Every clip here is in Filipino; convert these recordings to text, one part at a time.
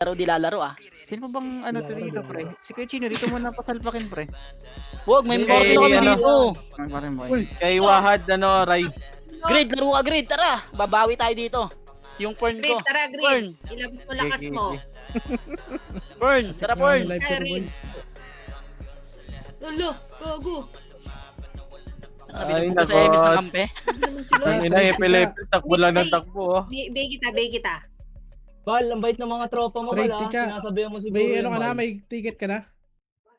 laro di lalaro ah. Sino bang ano to dito, pre? Si Kuya Chino, dito muna pasalpakin, pre. Huwag, may Hey, party na kami ano? dito. Ay, parang boy. Uy, kay Wahad, Ray. Grid, laro ka grid, tara. Babawi tayo dito. Yung porn ko. Grid, tara, Porn. Grid. Ilabas mo lakas mo. Porn, tara porn. Live Kaya ko rin. Ulo, go. Nabili Ay, ko sa Emis ng nako. kampe. Ano sila? Ang ina, epilep. Takbo lang ng takbo. Bay kita. Bal, ang bait ng mga tropa mo, Pre, Bal, ah. tika. Sinasabihan mo siguro May yan, ano ka na, Bal. may ticket ka na?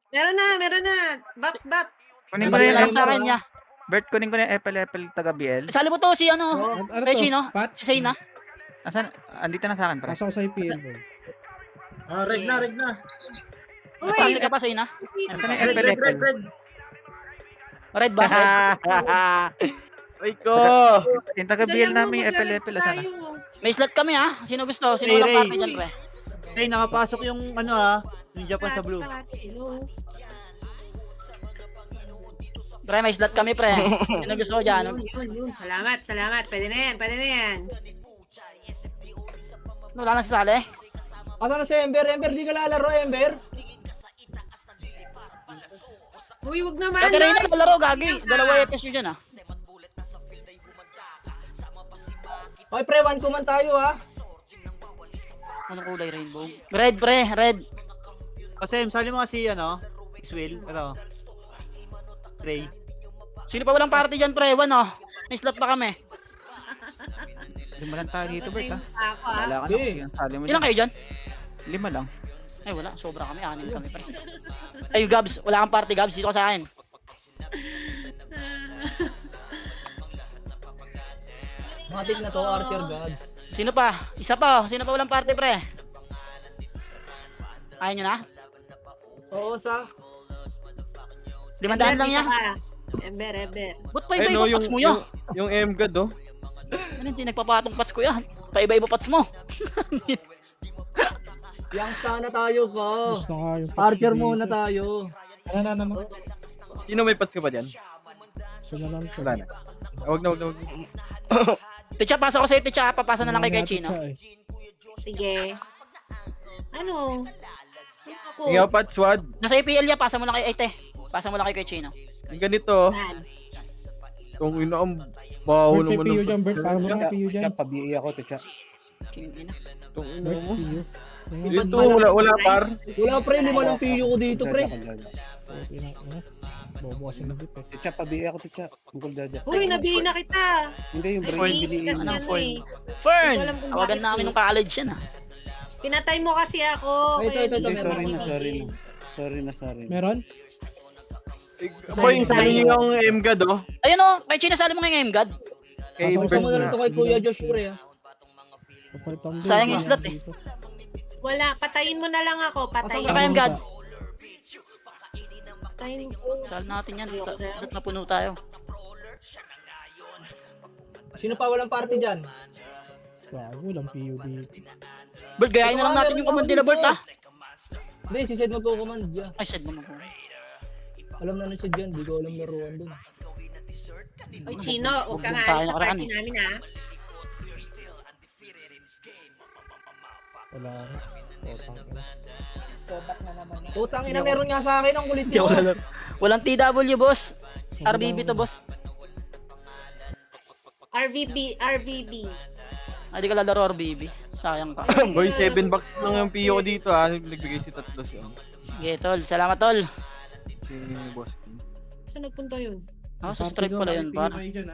Meron na. Bap. Kunin ko na Basta lang yung sa akin niya. Bert, kunin ko na yung Apple taga BL. Sali mo to si ano. Oh, Ano Kay to? Chino? Pats? Si Zayna. Asan? Andito na sa akin, pre. Pasok ko sa IPL, boy. Reg na. Nasali ka pa Zayna? Asan yung Apple? Red ba? Ay ko. Yung taga BL namin yung Apple, asan na? May slot kami ah. Sino gusto? Sino walang Ray. party dyan pre? Hey, nakapasok yung yung Japan sa blue. Pre, may slot kami pre. Sino gusto ko dyan? Yun. Salamat. Pwede na yan. Wala na sasali. Asan na si Ember? Ember, di ka lalaro, Ember? Uy, wag naman. Dati rin na laro gagi. Dalawa FS nyo dyan ah. Oy, pre, one kuman tayo, ha? Anong kulay rainbow? Red pre, red. Kasi sali mo kasi Iswill, Ray. Sino pa walang party dyan pre? Ewan oh. May slot pa kami. Lima lang tayo dito, Bert, ha? Ako ah. Wala ka na kasi yung sali mo Ilan dyan. kayo dyan? 5 lang. Ay wala, sobra kami. 6 kami pre. Ay Gabs, wala kang party Gabs. Dito ka sa akin. Matik na to, Archer Gods. Sino pa? Isa pa oh. Sino pa walang party pre? Ayaw nyo na? Oo, sa. 500 lang yan. Ember. Ba't pa iba-iba pats mo yan? Yung MGAD, oh. Ano yung nagpapatong pats ko yan? Pa-iba-iba pats mo. Youngsta na tayo ka. Gusto nga yung Archer muna tayo. Ano. Sino may pats ka pa dyan? Gusto na lang siya. Wala na. Huwag na. Ticha, pasa ko sa'yo, Ticha. Papasa na lang kay Chino. Sige. Ano? Ako. Ikaw, Pats, Wad. Nasa APL yan, pasa mo lang kay Ate. Pasa mo lang kay Chino. Ang ganito, Yan. kung ino ang baho Bert, may naman PU ng dyan, Bert. Para mo lang PU dyan. Pabi'i ako, Techa. King ina. Kung ino Bert, mo. PU. Dito, wala par. Wala, pre, 5 lang PU ko dito, pre. Bobo kasi ng bit eh. Techa, pabi'i ako, Techa. Bukol dada. Uy, nabili na kita. Hindi, yung Fern. brain Miss biliin kasi mo. Anong Fern? eh. Fern! Hindi ko alam kung Tawagan bakit namin eh. nung college yan ah. Pinatay mo kasi ako. Ay, ito, kaya ito, hindi Hindi, ito, ko sorry mabili. na. Sorry na. Meron? Boy, sabi niyo yung MGAD, oh. Ayun oh, kay Chino sali mo ngayon God. Kay Pasok Gusto Bert mo na lang na. to kay Kuya Josh, pre, ha? Kapalit ang Sayang bill. yung slot eh. Wala, patayin mo na lang ako. Patayin Saka yung God. Patayin ko. Sal natin yan. Ba't napuno tayo? Sino pa walang party dyan? Bago lang PU dito. Bert, gayahin na lang natin yung command nila Bert ah. Hindi, si Sed magkukumand dyan. Ay, sad mo mo. Alam na Sed dyan, di ko alam laruan dun. Oy, Chino, huwag ka nga Tayo alis sa nakaraan party eh. namin ha. Wala. Putang ina, meron nga sa akin ang kulit nyo. Walang TW boss. RBB to boss. RVB. Ay, di ka lalaro RBB. Sayang ka. Boy, 7 bucks lang yung PO ko dito, ah. Nagbigay si Tatlo siya. Okay, tol. Salamat tol. Si Boss King. Saan nagpunta yun? Oh, sa strike pala yun par. Okay yan,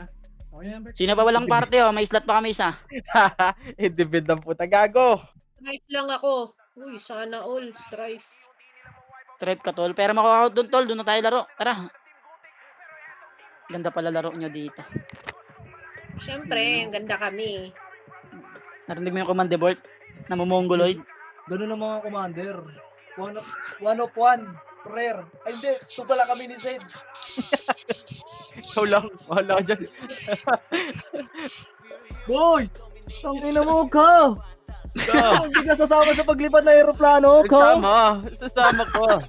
Bert. Sino pa walang party oh? May slot pa kami isa. Independ ang puta, gago. Strife lang ako. Uy, sana all. Strife. Trip ka tol. Pero mako-out doon tol. Doon na tayo laro. Tara. Ganda pala laro nyo dito. Siyempre, ang ganda kami. Narinig mo yung command board? Namumongoloid. Ganun ang mga commander. One of one. Rare. Ay, hindi. Ito pala kami ni Sed. Ikaw lang, wala dyan. Boy! Ang ina mo ka! Hindi ka sasama sa paglipad ng aeroplano ka! Sasama ko.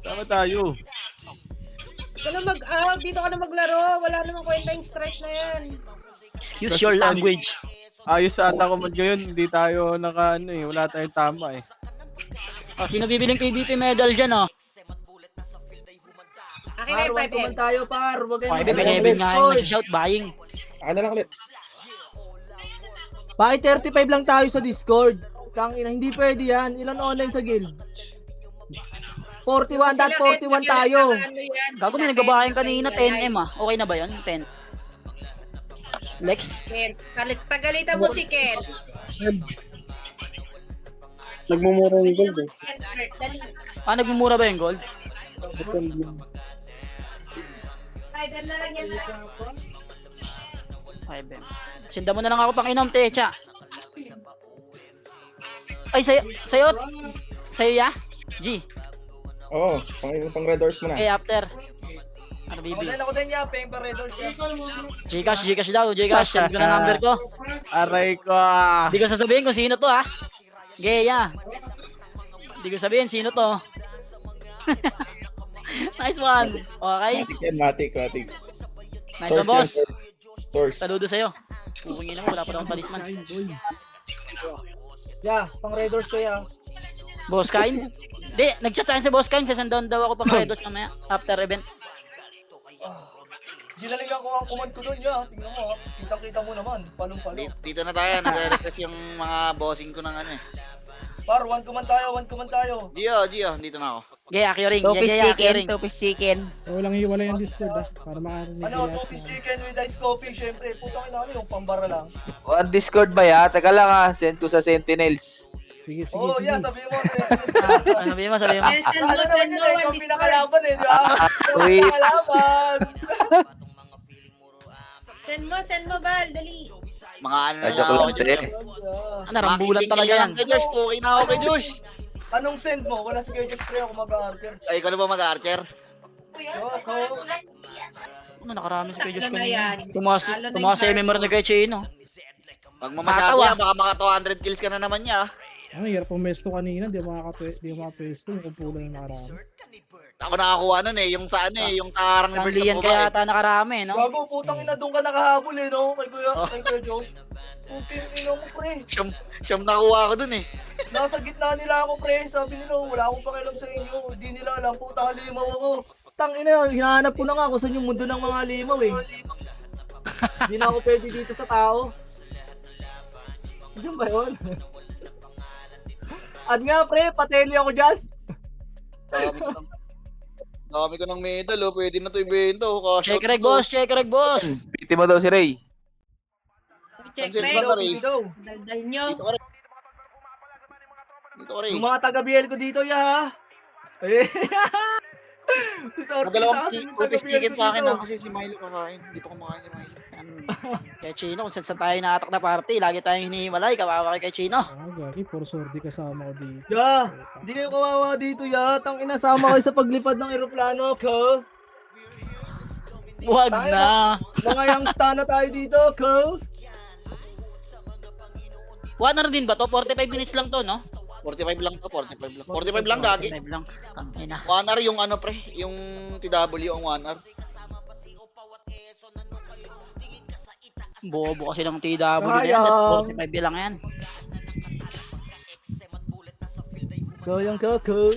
Sama tayo. Dito ka na maglaro. Wala namang kwenta yung strife na yan. Excuse your language. Ayos sa ata ko ngayon, hindi tayo wala tayong tama eh. Oh, sino bibiling PVP medal dyan, oh? Akin na Par, yung 1 to 5M. 1 tayo, par. Huwag Okay, kayong Bebe nga yung nag-shout, buying. Akin na lang ulit. Bakit 35 lang tayo sa Discord? Tangina, hindi pwede yan. Ilan online sa guild? 41.41 tayo. Gago, may nagbabayang kanina, 10M, ah. Okay na ba yun? 10. Lex? Ken, pagalitan mo si Ken. Nagmumura yung gold eh. Ken, dali. Ah, nagmumura ba yung gold? Ay, na lang yan. 5M. Sinda mo na lang ako pang inom, Techa. Ay, sa'yo, ya? G. Oo, pang red horse mo na. Okay, after. Ako RBB. din ya, paying pa red horse ya. Gcash daw, Gcash. Send ko na number ko. Aray ko ah. Hindi ko sasabihin kung sino to, ha? Geya. Hindi ko sabihin sino to. Nice one. Okay. Matik yan, matik. Nice one, boss. Source. Saludo sa'yo. Pupungin ako, wala pa akong talisman. Ya, pang red horse ko ya. Boss Kain? Hindi, nag-chat sa akin si Boss Kain. Sasandawan daw ako pang redos mamaya. After event. Ginalingan ko ang command ko doon ya. Tingnan mo ha. Kitang-kita mo naman. Palong-palo. Dito na tayo, nag-request yung mga bossing ko ng ano eh. Par, 1 command tayo. Gio, dito na ako. Gaya, Kyoring. Two-piece Gaya, chicken, Kyoring. two-piece chicken. Walang hiwalay yung Discord ah. Para makarinig. Ano, 2-piece chicken with ice coffee, syempre. Putang ina, ano yung pambara lang. On Discord ba ya? Teka lang ha, send ko sa Sentinels. Sige. Oh, yeah, sabi mo. Sabi mo. Ano naman yun eh, ikaw pinakalaban eh, di ba? Ikaw Wait. pinakalaban. Send mo, Bal, dali. Mga ano na lang Joke ako lang, dyan. Ano, rambulan talaga yan. Kay Josh, okay na ako kay Josh. Anong send mo? Wala si Kuya Jeff pre, ako mag-archer. Ay, ikaw na ba mag-archer? Yoko. Ano, nakarami si Kuya Diyos Ano na yan? kanina. Tumakas sa MMR na kay Chino. Pag mamasyado yan, baka maka 200 kills ka na naman niya. Ano, hirap pumesto kanina. Di makapesto. Yung kumpulan na nakarami. Ako nakakuha nun eh, yung sa ano eh, yung sa harang ni Bert Kandiyan na kaya buba ata nakarami, no? Gago, putang ina, doon ka nakahabol eh, no? Kay Kuya Josh. Puting ina mo, pre. Siyam nakuha ko dun eh. Nasa gitna nila ako, pre. Sabi nila, wala akong pakialam sa inyo. Hindi nila alam, puta, halimaw ako. Tang ina, hinahanap ko na nga kung saan yung mundo ng mga halimaw eh. Hindi na ako pwede dito sa tao. Diyan ba yun? At nga, pre, pateli ako dyan. Dami ko ng medal oh, pwede na to ibenta oh. Check reg, boss. Piti mo daw si Ray. Check, Cancel Ray. ba ka, Ray? Daldal nyo. Dito ka rin. Dito ka rin. Yung mga taga-BL ko dito, ya. Eh. Sorry, Madalawang sa akin yung two-piece taga-BL chicken ko sa akin dito. kasi si Milo kakain. Hindi pa kumakain si Milo. Kay Chino, kung saan tayo nakatak na party, lagi tayong hinihimalay. Kawawa kay Chino. Gagi. Puro sordi kasama ko dito. Ya, hindi kayo kawawa dito, ya. Tang inasama kayo sa paglipad ng eroplano, ko. Huwag Tayo na. Mga youngsta na tayo dito, ko. 1 hour din ba to? 45 minutes lang to, no? 45 lang to, 45 lang. 45 lang gagi. 45 lang. Tangina. 1 hour yung ano pre, yung TW ang 1 hour. Bobo kasi ng TW na yan. 45 lang yan. So, yung ko.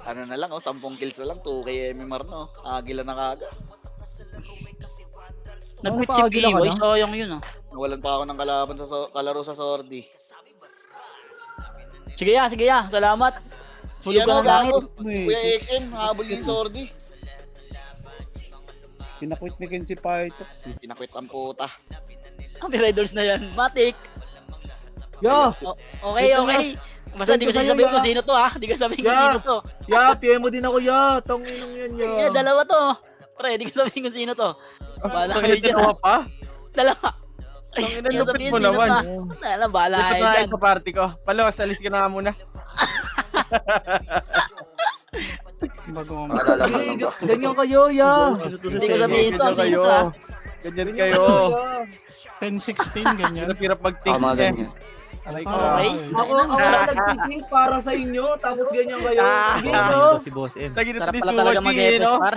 Ano na lang oh, 10 kills na lang, 2k MMR no. Agila na kaga. Nag-quit Ano si pa, agila ka Piwoy, na? sayang yun, ah. Nawalan pa ako ng kalaban sa kalaro sa Sordi. Sige ya. Salamat. Si Hulog ka ano ng langit. gago, si Kuya XM, habol yung Sordi. Pinakwit ni Ken si Pytox eh. Pinakwit ang puta. Ang Raiders na yan. Matik. Ya, Okay. Basta di ko Send ko sa'yo, sabihin kung ya. sino to, ha? Di ko sabihin kung Ya. sino to. ya, PM mo din ako, ya. Tang inong yan, ya. Dalawa to. Pre, di ko sabihin kung sino to. Bahala kayo dyan. Dalawa pa? Dalawa. Tangina, Di ko lupit sabihin mo sino naman. to, ha? Bahala Dito kayo na dyan. sa party ko. Palos, alis ka na nga muna. Ganyan kayo, ya. Hindi ko sabihin to, Ganyan sino kayo. to, ha? Ganyan Ganyan kayo. ya. 10-16, ganyan. Hirap mag-think Mga eh. ganyan. Aray ko. Okay. Ako na nag-think para sa inyo, tapos ganyan kayo. Hindi ko. Si Boss M. Sarap pala talaga mag-FS, par.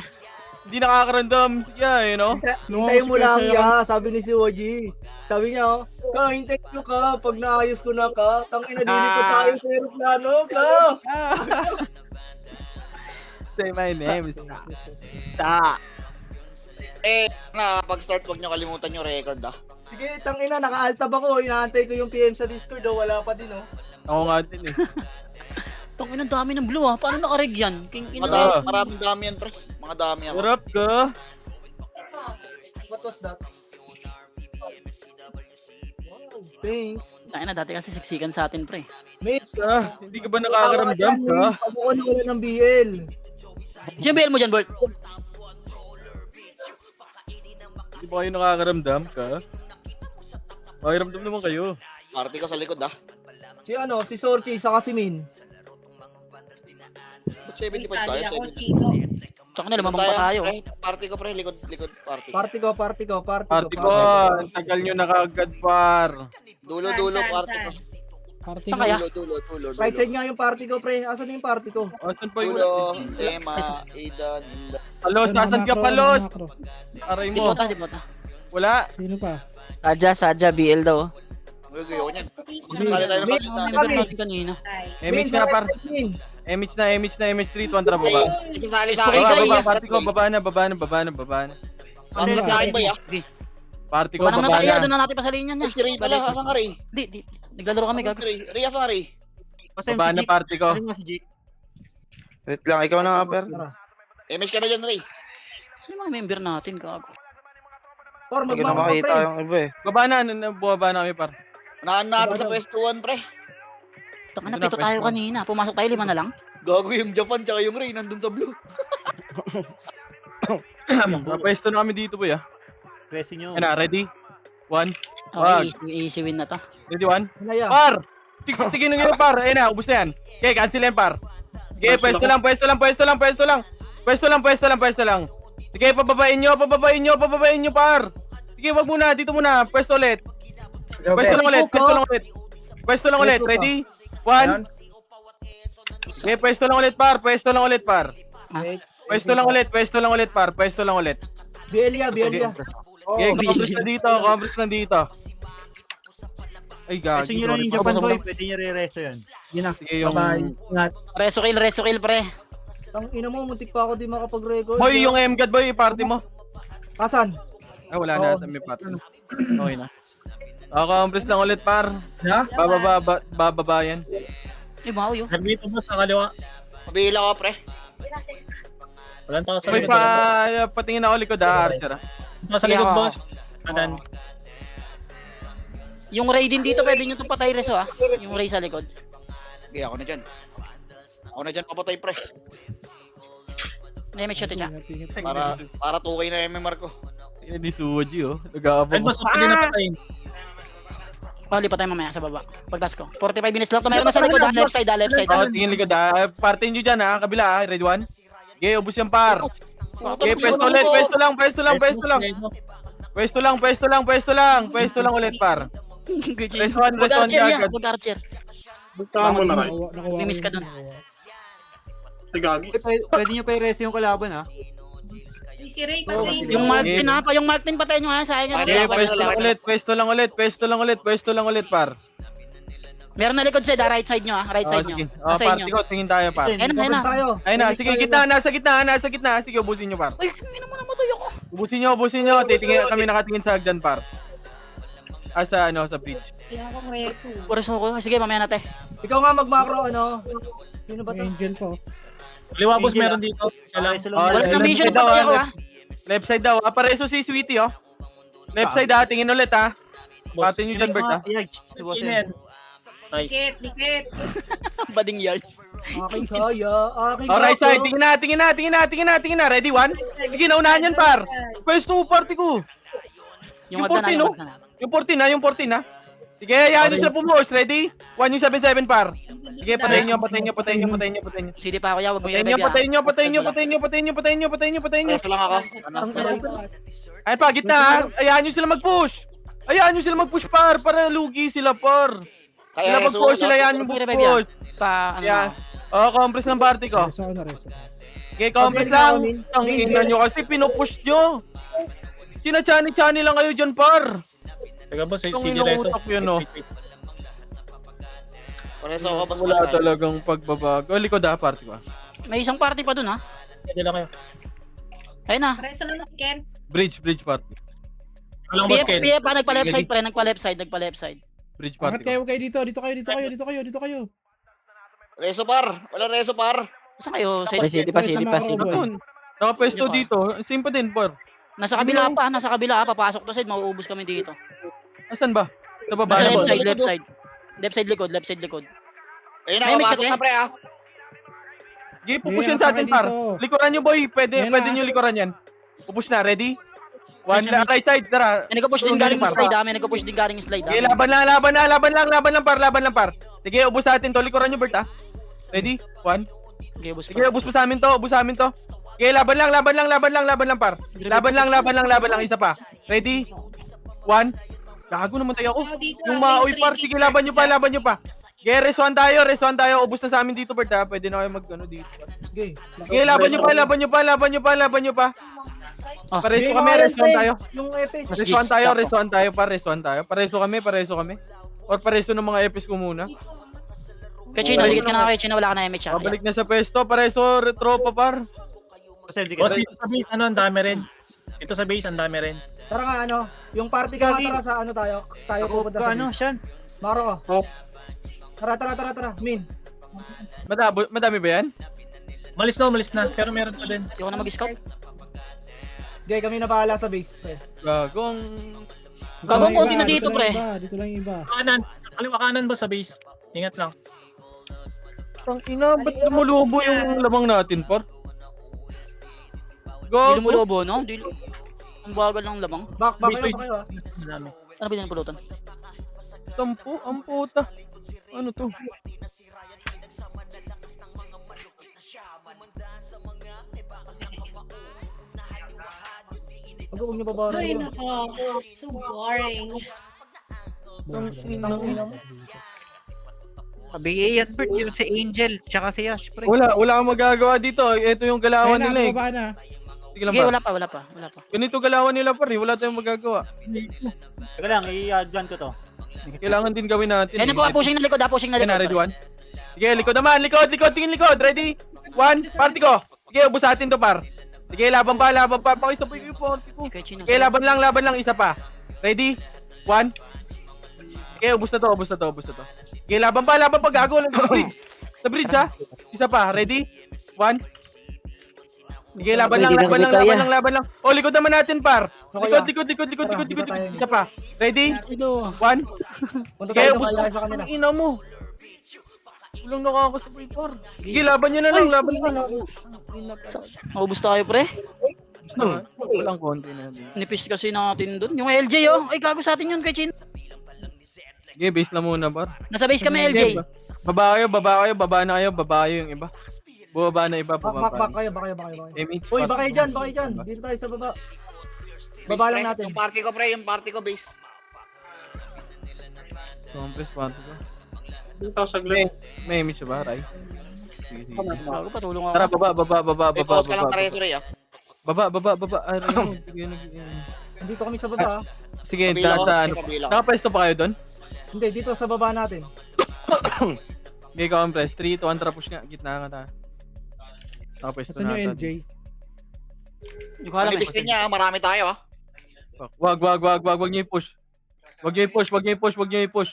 Hindi nakakaramdam siya eh, no? Hintayin mo lang ya, sabi ni si Woji. Sabi niya, oh, ka, hintayin nyo ka, pag naayos ko na ka, tangina lilipot tayo sa aeroplano, ka! Say my name is Ta. Pag-start, huwag nyo kalimutan yung record, ah. Sige, tangina, naka-altab ako, inaantay ko yung PM sa Discord, oh, wala pa din, oh. Ako nga din eh. Tangina, ang dami ng blue ah. Paano naka-reg yan? King ina. Maraming dami yan, pre. Mga dami yan. Sarap ka. What was that? Wow, thanks. Tangina, dati kasi siksikan sa atin, pre. Mate, Hindi ka ba nakakaramdam ka? pag ako wala ng BL. Sino BL mo dyan, Bert? Hindi ba kayo nakakaramdam ka? Pakiramdam naman kayo. Party ko sa likod, ah. Si Sorky, saka si Min. Ba't 75 tayo? Sabi ako, 70. Chino. Tsaka na, lumabang pa tayo. Pre, party ko, pre. Likod, party. Party ko. Party ko, ang tagal nyo nakagad, par. Dulo, Saan, party ko. saan? Party Saan mo. kaya? Dulo. Right side nga yung party ko, pre. Asan yung party ko? Asan pa yung Dulo, Emma, Aidan, Inda. Palos, Ano, nasan ka, macro, Palos? macro. Aray Di mo. bota. Wala. Sino pa? Sadya, BL daw. Uy, gayo ko niyan. Masakali tayo ng Min, bakit na. Member natin kanina. Ay. MH na, par. Min. MH3, tuwan baba. Isasali sa Okay, akin. guys. Party ko, baba na. Sasali sa akin ba, ya? Party ko, Parang baba nataya, na. doon na natin pasalinian niya. Si Ray pala, asan ka, Ray? Di. Naglalaro kami, gago. Ray, asan ka, Ray? Baba na party ko. Ano nga si Jake? Wait lang, ikaw na nga, per. MH ka na dyan, Ray. Sino mga member natin, gago? Or Hindi na magmamako, makita pre. yung iba eh. Baba na, bumaba na kami, par. Unahan natin sa pwestuhan, pre. Tangina, Ito na, pito tayo pwesto. kanina. Pumasok tayo, 5 na lang. Gago yung Japan tsaka yung Ray nandun sa blue. Pwesto na kami dito, boy, ah. Pressing nyo. Ano, ready? 1. Okay, easy win na to. Ready, 1. Ano ya? Par! Tigin nyo yun, par. Ayun na, ubus na yan. Okay, cancel yan, par. Okay, pwesto lang. Sige, pababain nyo, par. Sige, wag muna, dito muna. Pwesto ulit. Pwesto lang ulit. Ready? 1. Okay, pwesto lang ulit, par. Pwesto lang ulit, par. BL ya. Okay, conference na dito. Ay, gagi. Pressing nyo lang yung Japan boy. Pwede nyo re-resto yan. Sige, yung... Reso kill, pre. Tang ina mo, muntik pa ako di makapag-record. Boy, yung MGAD, boy, party mo. Asan? Ay, wala na ata may party. Okay na. Conference lang ulit, par. Bababa yan. Wow, yun. Dito mo sa kaliwa. Mabihila ka, pre. Walang tao sa Boy, patingin ako likod, Archer. Sa likod, boss. Adan. Yung Ray din dito, pwede nyo ito patay, Reso, ah. Yung Ray sa likod. Okay, ako na dyan papatay, pre. May shot siya. Para 2K na MMR ko. Yan ni Suji, oh. Nag-aabang. pwede na patayin. Lipat tayo mamaya sa baba. Pagtas ko. 45 minutes lang to. Meron na sa likod, left side. Oh, tingin likod, party nyo dyan, kabila, ready 1. Okay, ubus yung par. Okay, pwesto ulit, pwesto lang ulit, par. Rest one agad. Mag-archer. Tama na rin. Miss ka dun. Tigagi. Pwede nyo pa i-resto yung kalaban ha. Si Ray, patayin Yung mo. Martin ha, yung Martin patayin nyo ha, sayang Okay, yan. pwesto lang ulit, par. Meron na likod side, right side nyo ha, right side nyo. Nasa Party inyo. ko, tingin tayo, par. Ayun na. Tapos tayo. Ayun na, sige, nasa gitna. Sige, ubusin nyo, par. Uy, hindi mo namatay ako. Ubusin nyo. Titingin kami nakatingin sa hagdan, par. Sa bridge. Kailangan kong reso. Puris mo ko. Sige, mamaya natin. Ikaw nga mag-macro, ano? Sino ba to? Angel po. Kaliwa, boss, meron dito. Resto lang. Wala left na mission side daw, patay ako ha. Left side daw. Pareso si Sweetie, oh. Left side, tingin ulit, ha. Pati nyo dyan, Bert, ha. Si boss yan. Nice. Dikit. Bading yard. Aking kaya. Oh, right side. Tingin na. Ready, 1. Sige, naunahan yan, par. Pwesto, party ko. Yung Yung agda na, 14, Yung 14, ha. Sige, yan nyo sila pumush. Ready? 1 yung 7-7, par. Sige, patayin nyo. CD pa ako ya, wag mo Patayin nyo. Resto lang ako. Ay pa, gitna, ha. Ayahan nyo sila mag-push, par. Para lugi sila, par. Kaya Sila mag-push, sila yan yung Revive yan. push. Pa, ano Yan. Oh, compress ng party ko. Reso ako na reso. Okay, compres lang. Ang ina nyo kasi pinupush nyo. Sinachani-chani lang kayo dyan, par. Taga boss, Itong CD Reso. inuutak yun, no? Pareso ako, boss. Wala talagang pagbabago. Likod party ba? May isang party pa dun ha. Pwede lang kayo. Ayun na. Preso na si Ken. Bridge party. Walang boss, Ken. PF pa, nagpa-left side pre, nagpa-left side. Bridge Bakit party. kayo dito? Dito kayo. Reso par. Wala reso par. Saan kayo? Sa City pa, city pa, city pa. Doon. Nakapesto dito. Same pa din, par. nasa kabila pa, papasok to side, mauubos kami dito. Asan ba? Sa baba Nasa na ba? left side. Left side likod. Ayun May na, mix papasok kasi. na pre ah. Sige, pupush yan sa atin, par. Likuran nyo, boy. Pwede nyo likuran yan. Pupush na, ready? One, right side, tara. May nagpo-push din galing slide ha, may nagpo-push din galing slide ha. Sige, laban lang, par. Sige, ubus sa atin to. Likuran nyo, Bert, ha? Ready? One. Sige, ubus mo sa amin to. Sige, laban lang, par. Laban lang, isa pa. Ready? One. Gago naman tayo ako. Yung maoy, par. Sige, laban nyo pa. Sige, resuan tayo. Ubus na sa amin dito, Bert, ha? Pwede na kayo mag-ano dito. Sige, laban nyo pa. Pareso kami, resuan tayo. Yung FS. Resuan tayo. Pareso kami. Or pareso ng mga EPS ko muna. Kay Chino, ligit ka na kay Chino, wala ka na MH ha. Pabalik na sa pesto, pareso tropa par. Boss, hindi ka. Boss, dito sa base, ang dami rin. Ito sa base, ang dami rin. Tara nga yung party ka tara sa tayo pupunta sa Ano, Shan? Maro ka. Tara. Min. Madami ba yan? Malis na. Pero meron pa din. Hindi ko na mag-scout. Okay, kami na bahala sa base. Pre. Gagong. Gagong konti na dito pre. Dito lang yung iba. Kaliwa kanan boss sa base. Ingat lang. Ang ina, ba't lumulubo yung lamang natin par? Hindi Gago. lumulobo no? Ang bagal ng lamang. Back kayo ah. Madami. Ano ba yung pulutan? 10, ang puta. Ano to? Huwag niyo babaran. Ay, nako. So boring. Ang ina. Sabi yan, Bert, yung si Angel, tsaka si Yash, pre. Wala akong magagawa dito. Ito yung galawan nila eh. Baba na. Sige lang Sige, par. wala pa. Ganito galawan nila par eh. Wala tayong magagawa. Teka lang, i-advan ko to. Kailangan din gawin natin. Ayun na po, pushing na likod. Ready, one. Sige, likod naman. Tingin likod. Ready? One, party ko. Sige, ubus sa atin to, par. Sige, laban pa. Pakisa po yung party ko. Kay Chino. Sige, laban lang. Isa pa. Ready? One. Sige, ubus na to. Sige, laban pa. Gago. Sa bridge, ha? Isa pa. Ready? One. Sige, laban lang. O, likod naman natin, par. Likod. Isa pa. Ready? One. Punta Sige, tayo ubus sa sa kanila. ang ina mo. Walang nakakasabay, par. Sige, laban nyo na lang. Maubos tayo pre. Walang konti na yun. Nipis kasi natin dun. Yung LJ oh. Ay, gago sa atin yun kay Chino. Sige, base na muna, par. Nasa base kami LJ. Baba na kayo, baba yung iba. Bumaba na iba, Back kayo. Uy, ba kayo dyan. Dito tayo sa baba. Baba lang natin. Yung party ko base. Compress, panto ka. Dito, saglit. May image ba, Ray? Sige. Gago, patulong ako. Tara, baba. May pause ka lang pareso rin ah. Baba. Ay, sige. Dito kami sa baba. Sige, Kabila ko, nasa ano. kabila ko. Nakapresto pa kayo doon? Hindi, dito sa baba natin. Okay, compress. 3, 2, 1, tara push nga. Gitna ka ta. Nakapresto Saan na yung ata. LJ? Hindi ko alam Manipis din niya, marami tayo ah. Wag niyo i-push. Wag niyo i-push.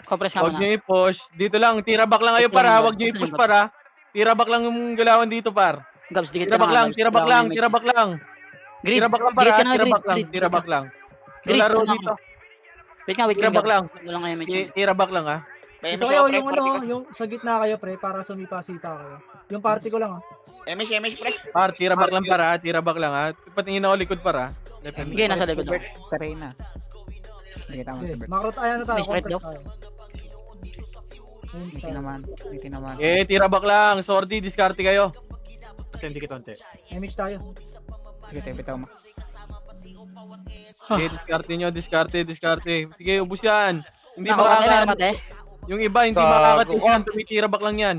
Compress nga Wag muna. niyo i-push. Dito lang, tira back lang kayo para. Wag niyo i-push para. Tira back lang yung galawan dito par. Gabs, dikit Tira ka back na. lang. Tira back lang. Grid. Tira back lang para. Grid ka na, Tira back lang. Grid, Laro saan dito. Wait nga. Tira back lang. Wala nga MH. Tira back lang ha. May Dito MS kayo, ako pre, yung party ko. yung sa gitna kayo pre, para sumipa-sipa kayo. Yung party ko lang MS pre. Par, tira back lang para. Tira back lang ha. Patingin ako likod para. Sige, nasa likod ako. Taray na. Hindi tama si Bert. Makrot, ayan na tayo. May sprite compress daw? tayo. May tinaman. Tira back lang. Sordi, diskarte kayo. Kasi hindi kita onte. Image tayo. Sige, tayo bitaw mo. Diskarte. Sige, ubus yan. Hindi Meron makakat. mate. Yung iba, hindi makakat. Yan, tumitira back lang yan.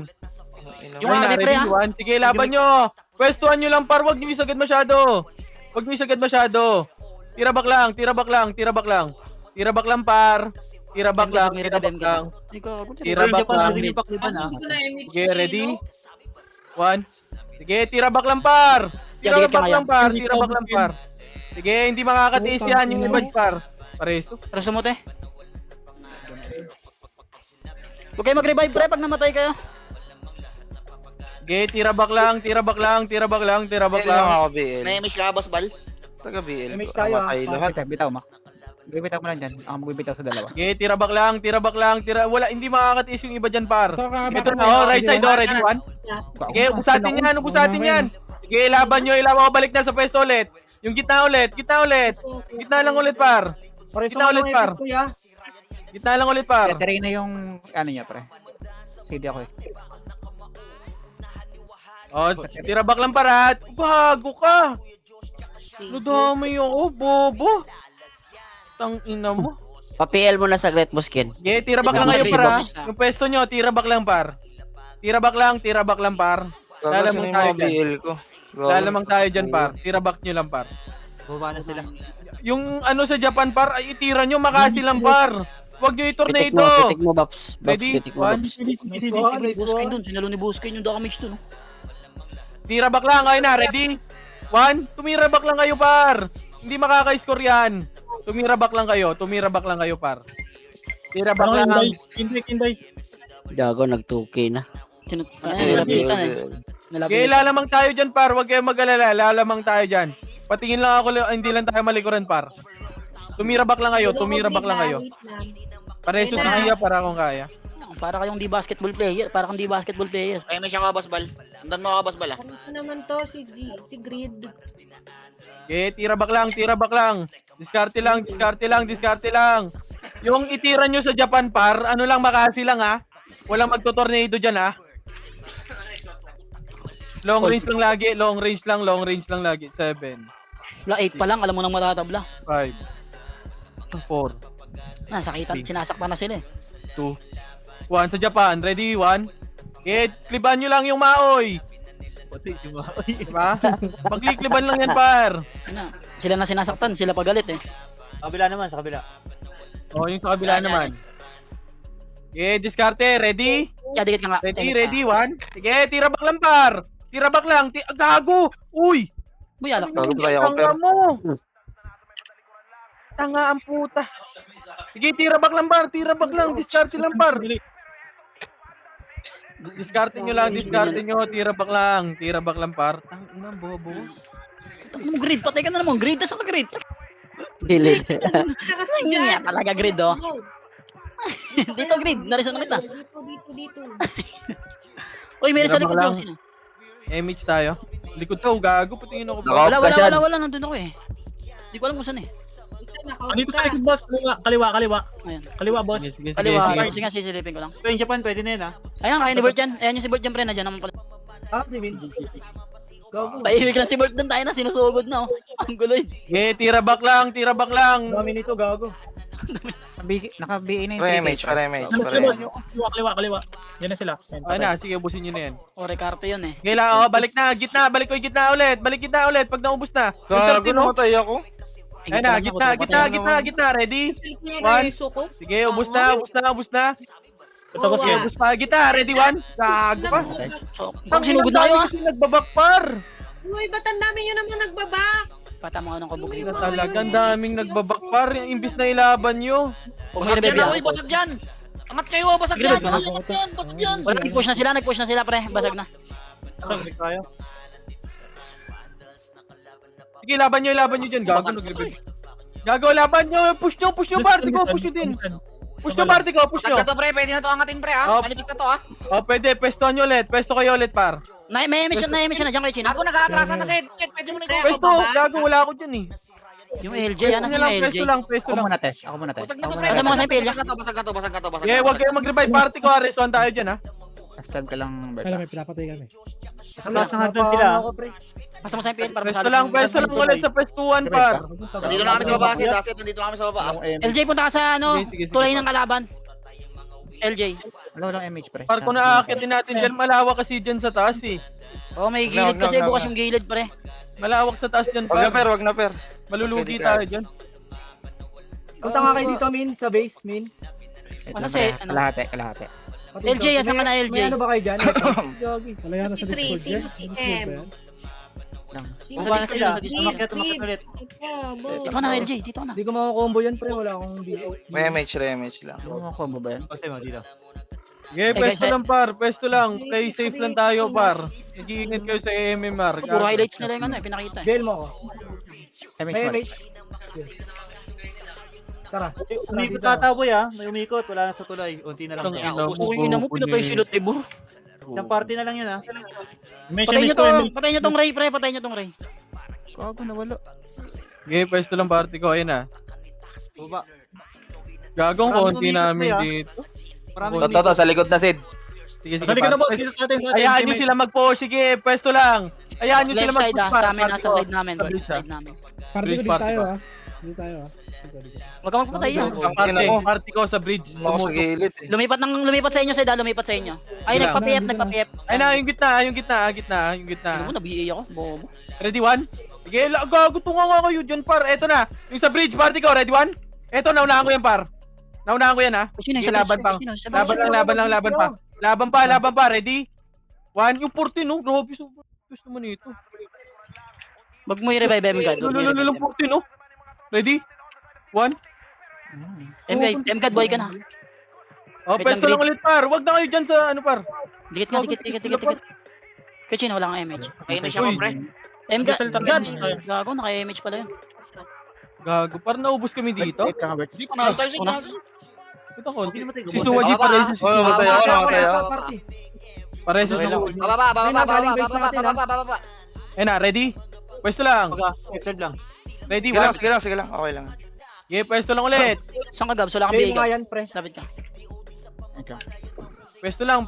Yung Ayun na, Ali, pre, ready, ah. 1. Sige, laban nyo. Pwestuhan nyo lang, par. Huwag nyo isagad masyado. Huwag nyo isagad masyado. Tira back lang, tira back lang, tira back lang. Tira back lang, par. Tira back lang, tira back lang. Tira Yung back Japan, lang. pwede nyo pakliban ha. Hindi ko na image Sige, ready? 1. Sige, tira back lang, par. Tira Yeah, back kaya. lang, par. Tira back lang, par. Sige, hindi makakatiis yan yung ibad, par. Pareso. Pero sumute. Huwag kayo mag-revive, pre, pag namatay kayo. Sige, tira back lang, tira back lang, tira back lang, tira back lang. May miss ka, boss Bal? Image tayo ah. Bitaw mo. Bibitaw mo lang dyan. Ako magbibitaw sa dalawa. Sige, tira back lang, tira back lang, tira. Wala, hindi makakatiis yung iba dyan, par. Ito na, oh, right side, oh, ready, 1. Sige, ubusatin yan, ubusatin yan. Sige, ilaban nyo, ilaban ko, balik na sa pwesto ulit. Yung gitna ulit, gitna ulit. Gitna lang ulit, par. Pareso Kita ka ulit, ng par. FS kuya. Gitna lang ulit, par. Try na yung ano niya, pre. CD ako eh. Oh, tira back lang, par, ha. Bago ka. Nadami yung, oh, bobo. Tang ina mo. Pa-PL mo na saglit, Buskin. Sige, tira back lang kayo, par, ha. Yung pwesto nyo, tira back lang, par. Tira back lang, par. Lalamang tayo dyan. Lalamang tayo dyan, par. Tira back nyo lang, par. Baba na sila. Yung ano sa Japan, par, ay itira nyo, makasi lang, par. Huwag nyo i-tornado. Pitik mo, Baps. Baps, Ready? pitik mo, 1. Baps. Nice one, nice Buskin one. dun, sinalo ni Buskin yung damage dun. Tira back lang, ayun na, ready? 1. Tumira back lang kayo, par. Hindi makaka-score yan. Tumira back lang kayo, par. Tira back lang. Kinday. Gago, nag-2K na. Nilapitan eh. Okay, lalamang tayo dyan, par. Huwag kayong mag-alala, lalamang tayo dyan. Patingin lang ako, hindi lang tayo malikuran, par. Tumira back lang kayo, Pareso si Gia para akong kaya. Para kayong di basketball player. Para kang di basketball players. May miss ka, boss Bal. Sundan mo ako, boss Bal, ah. Ano naman to si Grid. Okay, tira back lang. Diskarte lang. Yung itira nyo sa Japan, par, ano lang, makasi lang, ha. Walang magto-tornado dyan, ha. Long range lang lagi. 7, Wala, 8 pa lang. Alam mo nang matatabla. 5, 4, Sakitan. Sinasaktan na sila eh. 2, 1 sa Japan. Ready? 1. Okay, kliban nyo lang yung maoy. Diba? Pagklikliban lang yan, par. Sila na sinasaktan. Sila pagalit eh. Kabila naman, sa kabila. O, yung sa kabila naman. Okay, diskarte. Ready? Dikit ka nga. Ready? 1. Sige, tira back lang, par. Tira back lang. Gago! Uy! Uy, alak. Tanga mo! Tanga ang puta. Sige, tira back lang, par. Diskarte lang, par. Diskarte nyo. Tira back lang, par. Tang ina, bobo. Ano mo grid? Patay ka na naman. Grid. Saan ka grid? Delete. Nga talaga grid oh. Dito grid. Narisan na kita. Dito. Uy, meron sa Tira likod back ko. lang. Sino? Image tayo. Likod daw, gago. Patingin ako. Wala. Nandun ako eh. Hindi ko alam kung saan eh. Andito sa likod, boss. Kaliwa. Ayan. Kaliwa, boss. Sige. Kaliwa. Sige nga, sisilipin ko lang. Yung Japan, pwede na yun ha. Ayan, kaya ni Bert yan. Ayan yung si Bert yan, pre. Nandiyan naman pala. Dimin. Gago. Paibig lang si Bert doon. Tayo na, sinusugod na oh. Ang gulo yun. Okay, tira back lang. Dami nito, gago. Naka-BA na yung 3K. Ano sila, boss? Kaliwa. Yan na sila. Ay na, sige, ubusin nyo na yan. O, Recarte yun eh. Okay lang, balik na. Gitna, balik ko yung gitna ulit. Pag naubos na. Gago, namatay ako. Ay na, gitna. Ready? 1. Sige, ubos na. Ito, boss. Ubos pa. Gitna, ready? 1. Gago pa. Pag sinugod na kayo ah. Kasi nagbabakpar. Uy, ba't ang dami nyo naman nagbabak? Patama ko ng kubog Na dito. talaga, ang daming nagbabakpar. Imbis na ilaban nyo. Huwag may Basag yan, rebelde uy, basag yan. Angat kayo, basag Grid, yan. Basag yan. Wala, nag-push na sila pre. Basag na. Tayo. Sige, laban nyo dyan. Gago, nag-rebuild. Gago, laban nyo. Push nyo, party ko. Push nyo din. Push nyo, party ko. Push Basag nyo. na to, pre. Pwede na to angatin, pre, ah. Oh. Manipis na to, ah. Pwede. Pwesto nyo ulit. Pwesto kayo ulit, par. May emission na. Diyan kayo, Chino. Ako nag-aatrasan kasi. Pwede mo na ito. Pwesto. Gago, wala ako dyan eh. Yung LJ, yan. Nasaan yung LJ? Pwesto Ako lang. muna, Tesh. Basag na to, pre. Basag mo kasi, Pil, Basag na to. Yeah, huwag kayong mag-revive. Party ko, Arizon tayo dyan, ha. Stab ka lang, Bert. Alam, may pinapatay kami. Sa taas na hardon sila. Basta mo sa PL para Pwesto lang ulit sa pwestuhan, par. Nandito na kami sa baba, kasi Dasit. Nandito na kami sa baba. LJ, punta ka sa ano, Sige. tulay ng kalaban. LJ. Wala, walang MH, pre. Par, kung naaakitin natin dyan, malawak kasi dyan sa taas eh. Oh, may gilid kasi, bukas yung gilid, pre. Malawak sa taas dyan, par. wag na per. Malulugi Pwede ka. tayo dyan. Punta nga kayo dito, Min, sa base, Min. Ano si, ano? Kalahati. Pati LJ, ikaw. asan ka na, May- LJ? May ano ba kayo dyan? Gagi. Wala yata sa Si Discord Tracy, yan. si Discord M. ba yan? Si Buka na sila. Grid, Umakyat ulit. Dito ka na, LJ, dito ka na. Hindi ko makakombo yan, pre. Wala akong dito. May MH lang. Ano mga combo ba yan? Kasi mo dito. Okay, pwesto lang, par. Pwesto lang. Play safe lang tayo, par. Nag-iingat kayo sa MMR. Puro highlights nila yung ano, pinakita eh. Bail mo ako. MH, May wala. MH. Tara. Umikot ata boy ah. May umikot. Wala na sa tulay. Unti na lang. Ang to. ina mo, Uy, ina mo, pinatay si Lotibor. Isang party na lang yan ah. Mention Patay is nyo to to, ML. patay nyo tong Ray, pre, patay nyo tong Ray. Kago, nawala. Okay, pwesto lang, party ko. Ayun na. Baba. Gagong Maraming konti umikot, namin pre, ah. dito. Maraming Ito, umikot. sa likod na, Sid. Sige, sige. Sa likod na par. boss, dito sa atin, Hayaan nyo sila mag-push. Sige, pwesto lang. Hayaan nyo sila Left side mag-push, ah, par. sa amin, nasa Party ko. side namin, Stabilis left na. side namin. Party ko, Bridge dito party tayo ba? ah. Dito tayo ah. Dito. Huwag ka magpatay ah. Party ko sa bridge. gilid eh. Lumipat sa inyo, Seda, lumipat sa inyo. Ay, Wala. nagpa-PF. Ay na, yung gitna. Ano mo, nabihi ako, bobo. Ready, one? Sige, gago, tunga nga kayo dyan, par. Eto na, yung sa bridge, party ko. Ready, one? Eto, naunahan ko yan, par. Naunahan ko yan, ha? Sino yung Sige, sa laban bridge? pa. Sino? Sa Laban bridge? lang pa. Laban pa. Ready? One, yung 14, no? Grabe, sobrang gusto mo nito. Wag mo i-revive M-God. Lulululong 14, no? Ready? One. M-God, buhay ka na. Oh, Wait pwesto lang, lang ulit, par. Wag na kayo dyan sa, ano, par. Dikit nga, dikit. Kachino, wala kang MH. Kaya may siya, pre. M-God, Salta na Gabs. tayo. Gago, naka-MH pala yun. Gago, parang naubos kami dito. Wait ka nga, Bert. Hindi, panalo tayo sa Una. inyo. Ito konti. Hindi Si Suwaji pa rin. Si Oh, Suwaji. matay ako, matay ako. Party. Pareho si Suwaji. Bababa. Eh na, ready? Pwesto lang. Baga. Third lang. Ready, Sige lang, one. sige lang. Okay lang. Okay, pwesto lang ulit. Saan ka, Gabs? Wala kang Bail mo biga. nga yan, pre. Lapit ka. Pwesto lang.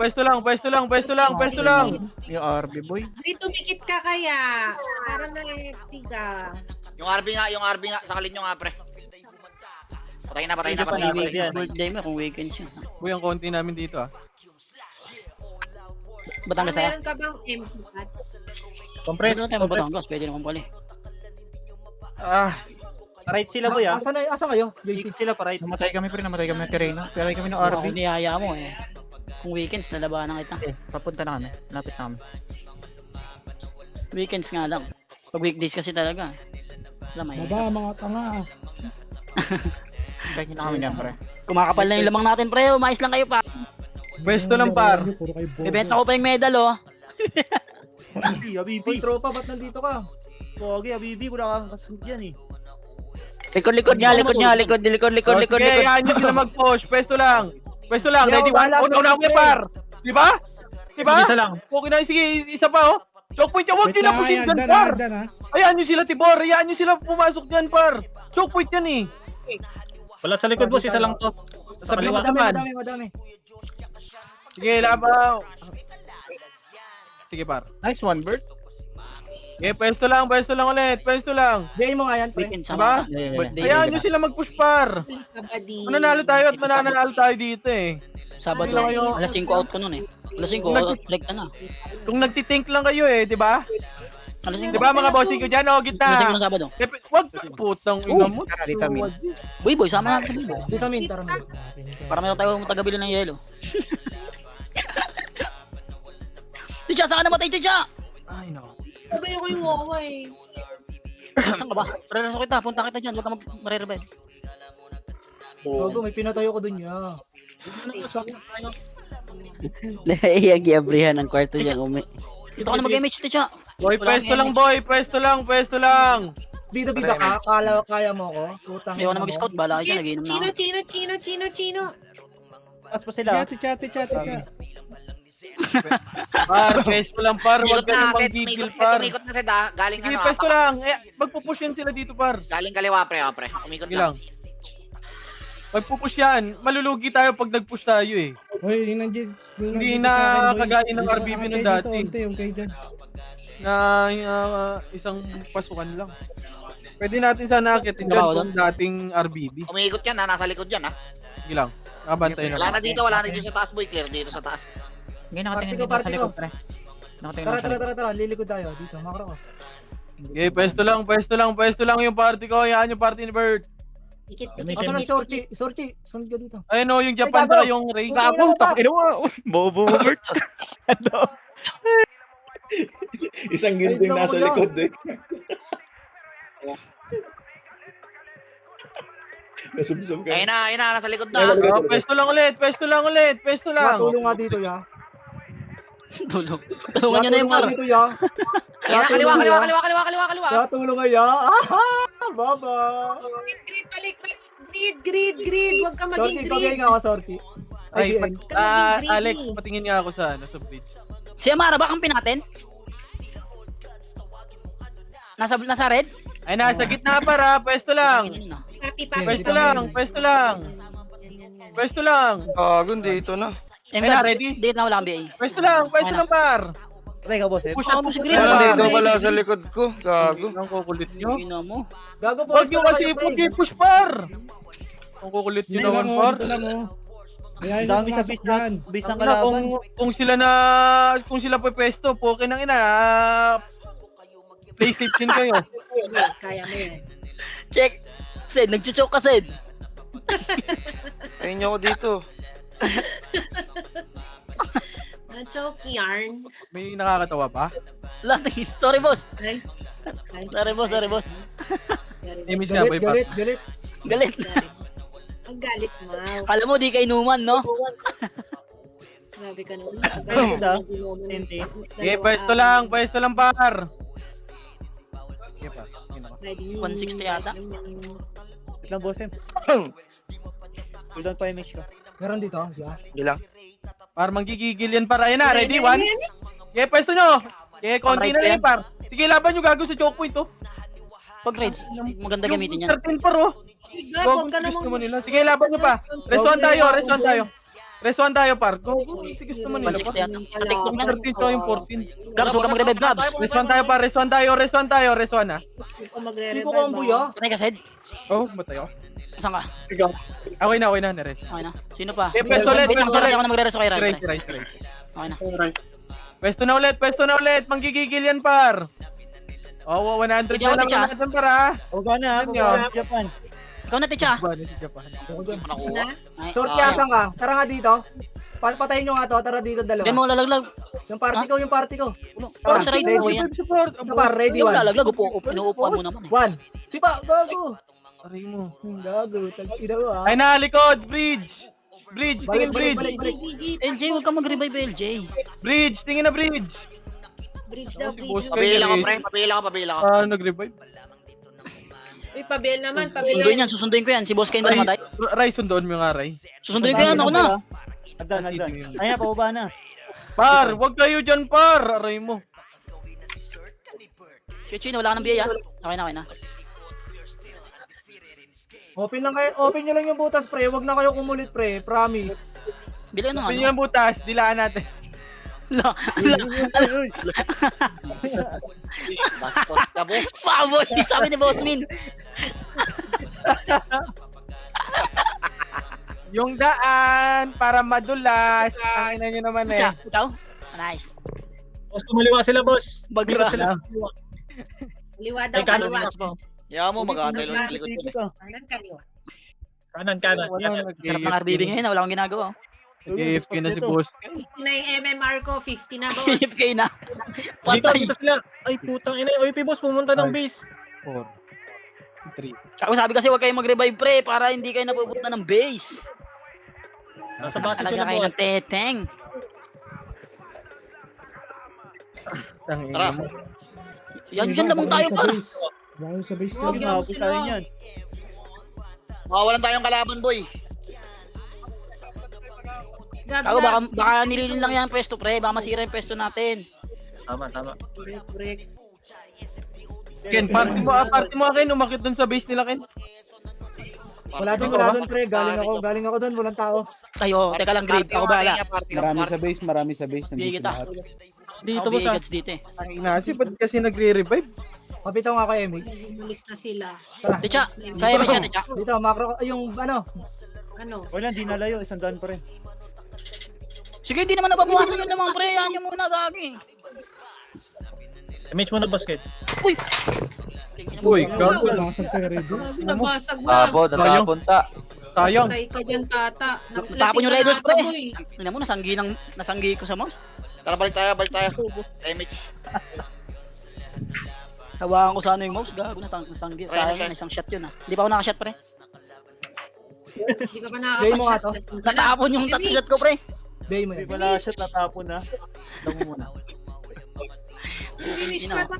Yung RB, boy. Dito mikit ka kaya. Para na tiga. Yung RB nga, sakalin nyo nga, pre. Patay na. Weekends birthday mo, kung weekends yun. Uy, ang konti namin dito ah. Batangas tayo. Meron ka bang M-Pad? Compress. Pwede tayo Batangas, pwede naman pala eh. Ah, Right sila boy ah. Asan kayo? JC. Ikot sila pa right. Namatay kami, pre. Namatay kami ng Terreno. Patay kami ng RB. Ako niyaya mo eh. Kung weekends, lalabanan kita. Papunta na kami. Lapit na kami. Weekends nga lang. Pag weekdays kasi talaga. Alam mo Baba, mga tanga. Patay na kami niyan, pre. Kumakapal na yung lamang natin, pre. Umayos lang kayo pa. pwesto lang, par. Puro kayo bobo. Ibenta ko pa yung medal, oh. Habibi. Uy, tropa, ba't nandito ka? Pogi, Habibi. Wala kang kasunod yan eh. Likod niya. Oh, sige, hayaan nyo sila mag-push. Pwesto lang. Ready, one? bahala sa Una ko yan, par. Di ba? Isa lang. Okay na, sige, isa pa, oh. Choke point yan, huwag Wait nyo na lang, pusin dyan, hagdan, par. hagdan, ha. Hayaan nyo sila, Tibor. Hayaan nyo sila pumasok dyan, par. Choke point yan, eh. Wala sa likod boss, isa lang to. Sa Sabi kaliwa. mo, Madami. Sige, laban. Sige, par. Nice one, Bert. Okay, pwesto lang ulit. Bail mo nga yan, pre. Weekends Diba? sama. Yeah. Birthday. Hayaan nyo sila mag-push, par. Mananalo tayo at mananalo tayo dito, eh. Sabado Hindi lang kayo. Alas 5 out ko nun eh. Alas 5, select na na. Kung nagtitink lang kayo, eh, di ba? Alas 5. Di ba, mga bossing ko dyan, oh, Alas 5 gitna. ng Sabado. Wag, putang ina mo. Tara, dito, Min. Boy, sama natin sa Bibo. Dito, Min, tara, Min. Para meron tayo taga-bili ng yelo. Ticha, saan ka namatay, Ticha? Ay, no. Sabay ko yung wawa eh. Saan ka ba? Preraso kita, punta kita dyan. Huwag ka mag-revive. Gago, may pinatayo ko dun niya. Naiyak iabrihan ng kwarto niya umi. Dito ka na mag-MH, Ticha. Boy, pwesto lang, boy. Pwesto lang. Bida ka, kaya mo ko. Putang Ayaw ina na mo. mag-scout, bala kayo dyan, nagiinom na Chino. ako. Taas pa sila. Chat. Par, pwesto lang, par. Huwag Tumikot na, kayong Seth. manggigil, par. Tumikot na, Seth, ah. Galing Sige, ano, pwesto lang. Magpupush yan sila dito, par. galing kaliwa, pre, pre. Umikot Sige lang. lang. Magpupush yan. Malulugi tayo pag nag-push tayo, eh. Hoy, yung nandiyan. Hindi na kagaya ng RBB nung dati. Okay, dyan. Na isang pasukan lang. Pwede natin sana akitin Trabaho dyan kung dating RBB. Umikot yan, ha. Nasa likod yan, ha. Sige lang. Nakabantay na. Wala na dito, wala na dito sa taas, boy. Clear dito sa taas. Ngayon nakatingin dito Party sa ko. likod, pre. Nakatingin Tara, ako sa likod. tara, lilikod tayo. Dito, makro ko. Okay, pwesto lang yung party ko. Yan yung party ni Bert. Asa na Sorchi, sunod ka dito. Ayun o, yung Japan Ay, gago! tsaka yung Ray. Gago, Ino mo. Bobo mo, Bert. Isang ginting nasa likod eh. Nasubsob ka. Ayun na, nasa likod na. Oh, pwesto lang ulit. Matulong nga dito, ya. Tulong. Tulungan niya na yung Matulong nga par. dito, ya. Ayun na, kaliwa. Matulong nga, ya. Baba. Grid, balik. Grid. Huwag ka maging Sorti, pagay grid. nga ako, Sorti. Ay, Ay, Alex, patingin nga ako sa bridge. Si Amara ba kampi natin? Nasa red? Ay, nasa gitna para, pwesto lang. Papi. Pwesto lang. Gago, dito na. Ay, na, ready? Date na wala ang BA. Pwesto lang par. Try ka, boss, eh. Push Oh, at si push Green. Wala lang. dito pala sa likod ko. Gago. Ang kukulit nyo. Ina mo. Gago po. Huwag nyo kasi push par. Ang kukulit nyo naman par. Dito lang oh. Ayayin Dami nyo sa pumasok base na, dyan. base ng Ano, kalaban. kung sila po pwesto, poke nang ina. Play safe din kayo. Kaya mo yan. Check. Sed, nagchuchok ka, Sed. Ayun nyo ako dito. Choke yarn. May nakakatawa pa? Lahat. Sorry, boss. Ay. Sorry, boss. Image nga, boy pa. Galit. Galit. Ang galit mo. Kala mo, di ka inuman, no? Grabe ka naman. Galit ah. Tente. Okay, pwesto lang par. Okay pa. 160 yata. Wait lang, boss, eh. Cool down pa image ko. Meron dito, ya. Bilang. Par manggigigil yan par. Ayun na, ready? One. Okay, pwesto nyo. Okay, konti na rin par. Sige, laban nyo gago sa choke point oh. Pag raids, maganda gamitin yan. 13 par oh. Huwag ka Gusto mo namang... nila. Sige, laban nyo pa. Resuan tayo par. Go, gusto mo nila 160 par. yata. Sa TikTok na. 13 to yung 14. Gabs, huwag ka mag-revive, Gabs. Resuan tayo par. Resuan na. Hindi ko magre-revive. Hindi ko combo, ya. Patay ka, Sed. Oh, matay ako. Saan ka? Okay na, Neres. Okay na. Sino pa? Eh, pwesto ulit, Wait lang, pwesto sorry, ulit. ako na magre-reso kay Rai. Rice. Okay na. Pwesto na ulit. Manggigigil yan par. Oh, 100 Hindi ako na lang ticha. natin para. Huwag na, Yan huwag yun. na, Japan. Ikaw na, Ticha. Hindi si Japan. Nakuha. Ay, Sorti, asan ka? Tara nga dito. Patayin nyo nga to. Tara dito, Hindi dalawa. mo lalaglag. Yung party ko. Parang sa raid mo ready. yan. Ito pa, ready, Hindi mo one. lalaglag. Inuupuan mo naman eh. One. Sipa, gago. Aray mo. Gago, tag-ina mo ah. Ay na, likod! Bridge! Tingin bridge! Balik. LJ, huwag ka mag-revive, LJ. Bridge! Tingin na bridge! Bridge daw, Si bridge. boss Pabila ka, kayo pre. eh. Pabila ka. Nag-revive. Uy, pabil naman, Susunduin ko yan. Si Boss Kane ba namatay? Ray, sundoon mo nga, Ray. Susunduin ko yan, ako na. Hagdan. Ayan, pababa na. Par! Huwag kayo dyan, par! Aray mo. Chichi, wala ka ng biyaya. Okay na. Open nyo lang yung butas, pre. Huwag na kayo kumulit, pre. Promise. Bili ka ng Pin ano. yung butas, dilaan natin. Bastos ka, boss. Sabot! Sabi ni Boss Min. Yung daan, para madulas. Ang ina nyo naman eh. Ticha, ikaw? Nice. Boss, kumaliwa sila, boss. Bagra. Kumaliwa sila. Liwa daw, Ay, kanan kaliwa. Yaman mo, mag-aantay lang sa likod ko. Kanan, kaliwa. Kanan. Wala Yan. Sarap ng RBB ngayon, wala akong ginagawa. Nag-AFK na si boss. 50 na yung MMR ko, 50 na, boss. Hip kayo na. Dito Patay. sila. Ay, putang ina. OP, boss, pumunta ng base. 4, 3. Tsaka sabi kasi huwag kayong mag-revive, pre, para hindi kayo napupunta ng base. Nasa base Talaga sila, kayo boss. ng teteng. Tara. Yan, dyan lamang tayo pa. Bago sa base Huwag na. Huwag na, tayo yan. Mawawalan tayong kalaban, boy. Ako, baka nililin lang yan ang pwesto, pre. Baka masira yung pwesto natin. Tama. Break. Ken, party mo akin, umakit dun sa base nila, Ken. Wala doon, pre. Galing ako doon. Walang tao. Ayo, teka lang, grade. Ako bahala. Marami sa base. Bigay kita. Dito, Ako boss, ah. bigay dito eh. Nasi, ba't kasi nagre-revive? Papitaw nga kay Emig. Umalis na sila. Ticha, kaya mo siya, Ticha. Dito, macro. Yung ano. Ano? Wala, di nalayo. 100 pa rin. Sige, hindi naman nababawasan yun naman, pre. Yan yung muna, gagi. Image mo na basket. Uy, Gago, gago. lakas ang Teredos. Nabasag ba? Napunta. Sayang. Patay ka dyan, tata. Tapon yung Raiders, pre. Boy. Tingnan mo, nasanggi ko sa mouse. Tara, balik tayo. Image. Hawakan ko sana yung mouse, gago na nasanggi. Sayang na isang shot yun ah. Hindi pa ako nakashot, pre. Hindi ka pa Bay mo nga to. Natapon yung tatlo shot ko, pre. Bay mo Hindi na. pala shot, natapon na. Alam mo muna. Finish pa ba?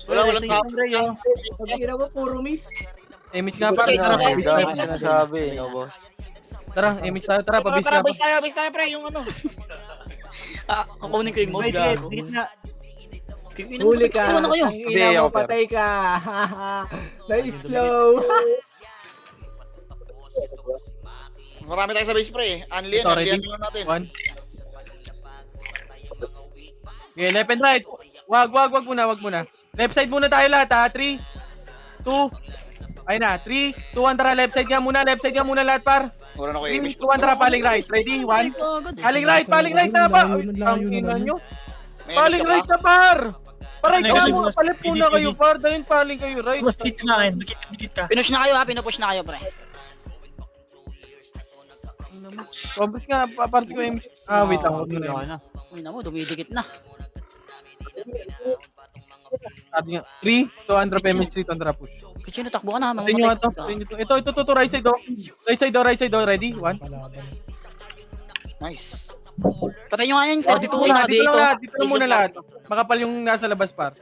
Walang Sige, tap. Ray, oh. Pag ginawa, puro miss. Image nga par. Tara, Ang pabis dami tayo. sinasabi, no, boss. Tara, image tayo. Tara, pabis Tara, tayo. base tayo, pre. Yung ano. Kukunin ko yung mouse, Wait, gago. dikit na. Huli ka. Ano kayo? Ang ina mo, patay ka. Na-slow. Marami tayo sa base, pre. Unli yan. Sorry, Unli yan Ding. lang natin. One. Okay, left and right. Wag muna. Left side muna tayo lahat ha. 3, 2, ayun na. 3, 2, 1, tara. Left side nga muna lahat par. Mura na ko 3, image. 2, 1, tara. Paling right. Ready? 1. Paling right na pa. Ang ina nyo. May Paling image right ka na par. Paray Ano, ka kasi mo. boss, Palit muna edit, kayo edit. par. Dahil paling kayo right. Boss, dikit na akin. Dikit ka. Pinush na kayo ha, pinupush na kayo, pre. Compres nga. Parte ko image. Wait lang. Huwag muna yun. Uy, na mo, dumidikit na. Sabi nga. 3, 200 pa image. 3, 200 push. Kitchen, takbo ka na, Sa inyo nga to. Sa inyo to. Ito, right side oh. Right side oh. Ready? 1. Palaban. Nice. Patay nyo nga yan, 32 Dito ways, muna, sabi dito ito. lang lahat, dito lang muna lahat. Makapal yung nasa labas par.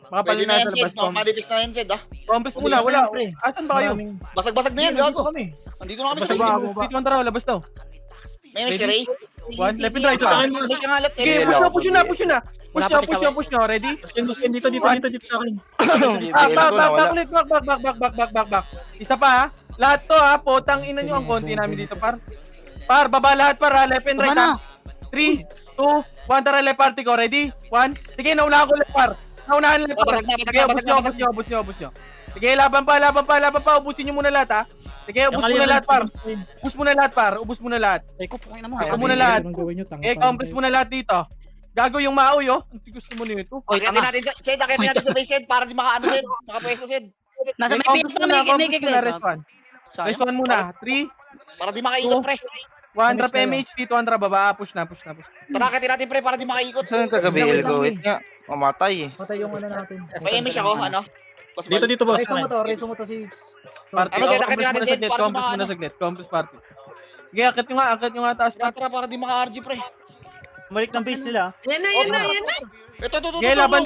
Makapal Pwede yung na nasa yan, labas. Zed. No? Malipis na yan, Zed, ah. Compres muna, Mabilis na wala. yan, pre. Asan ba kayo? Basag-basag na yan, Dito gago. kami. Andito na kami sa Basta base. ba? Dito ang tara, labas daw. May image ka, Ray. 1, left and right Ito sa pa. akin, boss. Image ka nga, let. Okay, push nyo. Push nyo. Ready? Basket, dito sa akin. Back. Isa pa ha. Lahat to ha, potang ina nyo ang konti namin dito par. Par, baba lahat par ha, left and right Tama na. ha. 3, 2, 1, tara left party ko, ready? 1, sige, naunahan ko left par. Naunahan left par. Basag na, Sige, ubus nyo. Sige, laban pa, ubusin nyo muna lahat ha. Sige, ubus muna lahat par. Ay, ko, pukin na mo. Ako ha. muna lahat. Anong gawin nyo? Tanga Eh, pa, compress muna lahat dito. Gago yung maoy oh. Ang tigas mo nito. Oy, Akitin tama. natin, Zed. Akitin natin sa base, Zed. Para di makaano, Zed. Makapwesto, Zed. Nasa may pin pa, may kiklik. Rest 1. Rest 1 muna. 3, Para di makaikot, pre. 100 MH, dito 100 baba. Push na. Tara, akitin natin, pre. Para di makaikot. Saan yung kagabi? Go, wait nga. Mamatay eh. Patay yung ano natin. May image ako, ano? Dito, boss. Reso mo to si... Party. Ano, Zed, Compress akitin natin, muna Zed. saglit. Para di Compress muna makaano. saglit. Compress party. Sige, akit nyo nga taas. Tara, para di maka-RG, pre. Balik ng base nila. Yan na. Ito. Sige, laban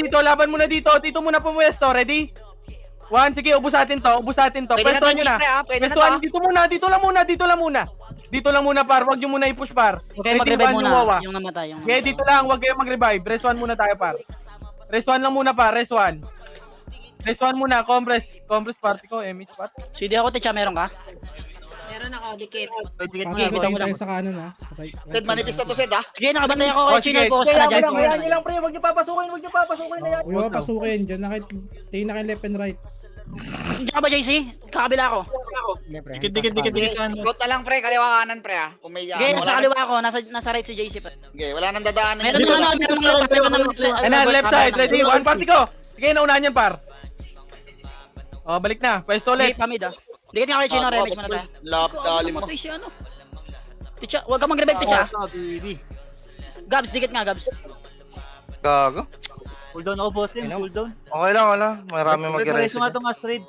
muna dito. Dito muna pumuesto. Ready? 1, sige, ubus natin to. Pwede na to, Pwestuhan nyo na. pre, ah. Pwede na to, Pwestuhan, ah. dito lang muna, par. Huwag nyo muna i-push, par. Okay, Ready, mag-revive 1, muna. yung wawa. Yung namatay. Okay, dito lang, huwag kayong mag-revive. Rest 1 muna tayo, par. Rest 1 lang muna, par. Rest 1 muna. Compress party ko, MH part. CD ako, Techa, meron ka? Meron ako, dikit. Dikit Patay mo na. mo lang. tayo sa kanan ha. Patay. Zed, manipis na to, Zed, ah. Sige, nakabantay ako Oh, kay sige. Chino. Focus ka Kaya na mo dyan. lang, kaya nyo lang, pre. Huwag nyo papasukin. Na yan. Huwag mo pasukin. Diyan na kayo. Tingin na kayo left and right. Diyan ka ba, JC? Kakabila ako. Dikit sa akin. Scout na lang, pre. Kaliwa kanan, pre, ah. Kung may, Sige, wala nasa kaliwa ako. Nasa right si JC pa. Okay, wala nang dadaanan. Meron naman. Ano, left side, ready? 1 party ko. Sige, naunahan yan, par. Oh, balik na. Pwesto ulit. Pamid ah. Dikit nga kay Chino, remage muna tayo. Lapit dalim mo. Matay si ano. Techa, huwag ka mag-revive, Techa. Gabs, dikit nga, Gabs. Gago. Cooldown ako, boss. Cooldown. Okay lang, wala. Marami Preparation nga mag-reset. itong Astrid.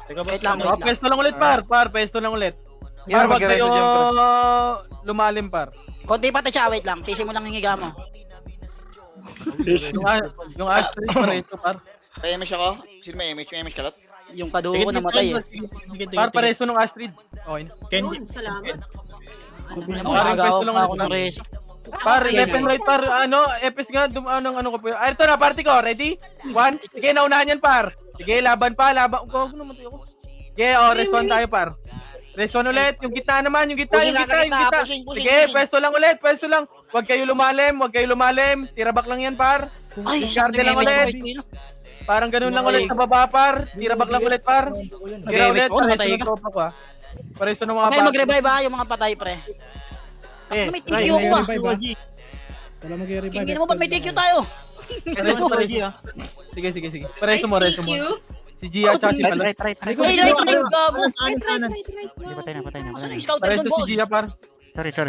Wait lang, Oh, pwesto lang ulit, par. Pwesto lang ulit. Yeah, Par, wag mag-reset kayo dyan, par. lumalim, par. Konti pa, Techa, wait lang. Tisi mo lang yung higa mo. Yung Astrid, pareso, par. May image ako. Sino may image? May image ka, Lot? Yung kadugo ko namatay eh. Par, pareso nung Astrid. Okay. Yun, salamat. Nakagawa pa ako ng reso. Par, left and right, par. Ano, Epis nga, ano ko po. Ah, ito na, party ko. Ready? 1. Sige, naunahan yan, par. Sige, laban pa. Ako namatay ako. Sige, rest 1 tayo, par. Rest 1 ulit. Yung gitna naman, yung gitna. Pushing. Sige, pwesto lang ulit. Huwag kayo lumalim. Tirabak lang yan, par. Ay, Discard lang ulit. Parang ganun lang ulit sa baba, par. Tirabak lang ulit, par. Sige, ulit. Ako, namatay Pareso ng ka. tropa ko, ah. Paresto ng mga Okay, mag-revive ha, yung mga patay, pre. May TQ Ray, ko ah. mag-revive, Wala mag-revive. Tingin mo ba't may TQ tayo? Sige. Paresto mo, resto mo. Si Gia at si Palos. Try. Ay, right, gago. Patay na. Saan yung scouter Paresto doon, si boss? Gia, par.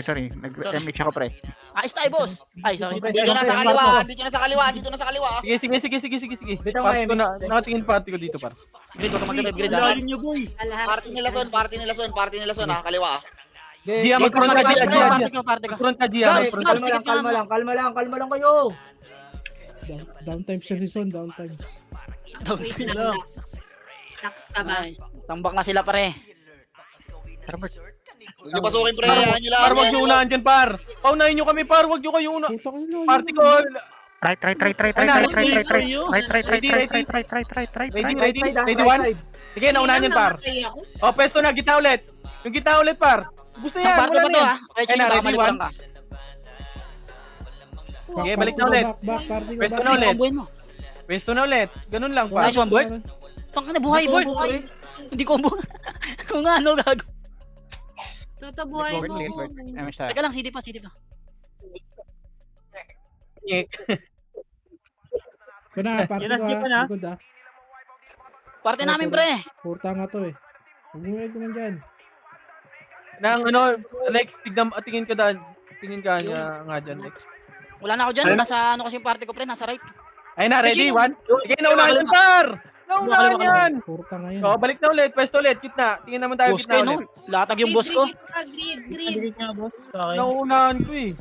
Sorry. Nag-MH ako, pre. Ayos tayo, boss. Ay, sorry. Dito na sa kaliwa, dito na sa kaliwa. Sige. Bitaw Party ko nga, na, nakatingin party ko dito, par. Grid, huwag ka mag-revive, grid ha. Party nila son, ha, kaliwa. Gia, Grid, mag-front ka, Gia. Party ko. Mag-front ka, Gia. Guys, Mag-front ka. Kalma lang kayo. Downtime siya si Son, downtimes. Wait lang. Tax ka ba? Nice. Tambak na sila, pare. Huwag niyo pasukin, pre. Ayaw nyo lang. Par, wag nyo unahan dyan, par. Paunahin nyo kami, par. Wag nyo kayo una. Puta ka na. Party ko. Try. Ready, one. Sige, naunahan yan, par. Namatay ako. O, pesto na, gitna ulit. Yung gitna ulit, par. Gusto Isang yan, party wala pa na to yan. ha. Okay, Ayun Chino, na, baka ready, malikuran one. ka. Sige, balik na ulit. Back, party ko. Pwesto back. na ulit. Comboin mo. Pesto na ulit. Ganun lang, par. Nice one, Bert. Tangka na, buhay, Bert. Combo, pre. Hindi combo. Kung ano, gago. Tatabuhay mo. Teka lang, CD pa. Ito na, party ko ha. Likod ha. Party namin, pre. Purta nga to eh. Huwag mo medyo man dyan. Nang ano, Lex, tingin ka dyan. Tingin ka nga dyan, Lex. Wala na ako dyan. Nasa ano kasi yung party ko, pre. Nasa right. Ay na, ready, Chino. one. Sige, naunahan yan, par. Naunahan yan. Purta nga yan. O, balik na ulit. Pwesto ulit. Gitna. Tingin naman tayo Boss gitna ko, no? ulit. Latag yung boss ko. Grid. nga, boss. Sa akin. Naunahan ko eh.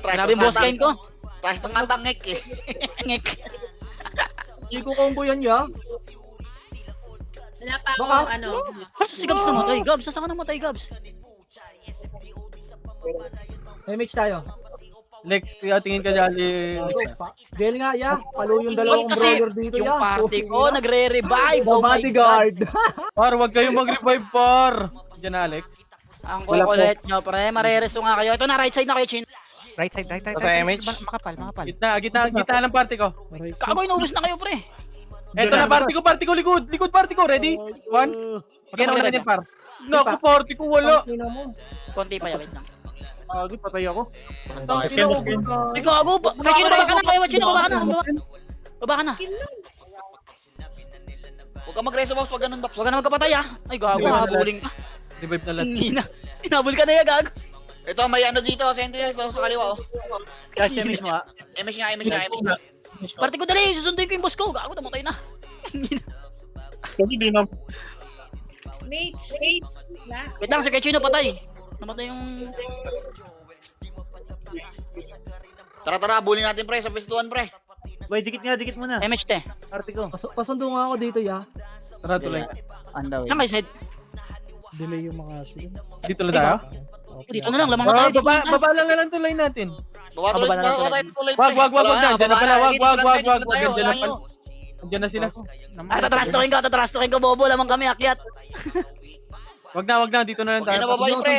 Grabe yung boss kain ko. Trash ng matangik eh. Ngek. Hindi ko combo yan, ya. Wala pa ako, Baka? ano. Si Gabs namatay. Gabs, saan ka namatay, Gabs? MH tayo. Lex, tingin ka dyan. Gel nga, ya. Palo yung dalawang Kasi brawler dito, ya. yung party ko, nagre-revive. The Oh my God. bodyguard. Par, wag kayong mag-revive, par. Diyan, Alex. Ang kukulit nyo, pre. Marereso nga kayo. Ito na, right side na kayo, Chin. Right side. Okay, MH. Makapal. Gitna ng party ko. Aray ko. Kago, inubos na kayo, pre. Eto na, party ko, likod. Likod, party ko. Ready? One. Sige, nauna na yan, par. Naku, party ko, wala. Tingnan mo. Konti pa, wait lang. Patay ako. Baskin. Ay, gago. Kay Chino, baba ka na. Kaya Chino, baba ka na. Baba ka na. Huwag ka mag-reso, boss. Pag ganun, boss. Huwag ka na magkapatay, ah. Ay, gago. Habuling ka. Revive na lahat. Hina. Hinabol ka na yan, gago. Ito, may ano dito. Sentinels sa kaliwa, oh. Cash MH mo ha. MS nga. Party ko dali. Susunduin ko yung boss ko. Gago, namatay na. Hindi di na. Mate. Wait lang, si kay Chino patay. Namatay yung... Tara, bulin natin, pre. Sa pestuan, pre. Boy, dikit mo na. MH te. Party ko. Pasundo nga ako dito, ya. Tara, tuloy. Saan kayo side? Delay yung mga sila. Dito lang tayo. Dito na lang, lamang na tayo. Baba lang na lang tuloy natin. Baba Baba na lang tuloy, Wag na. Diyan na pala. Wag. Diyan Diyan na pala. Diyan na sila. Ay, tatrastukin ko, bobo. Lamang kami, akyat. Wag na. Dito na lang Huwag na tayo. babae, pre.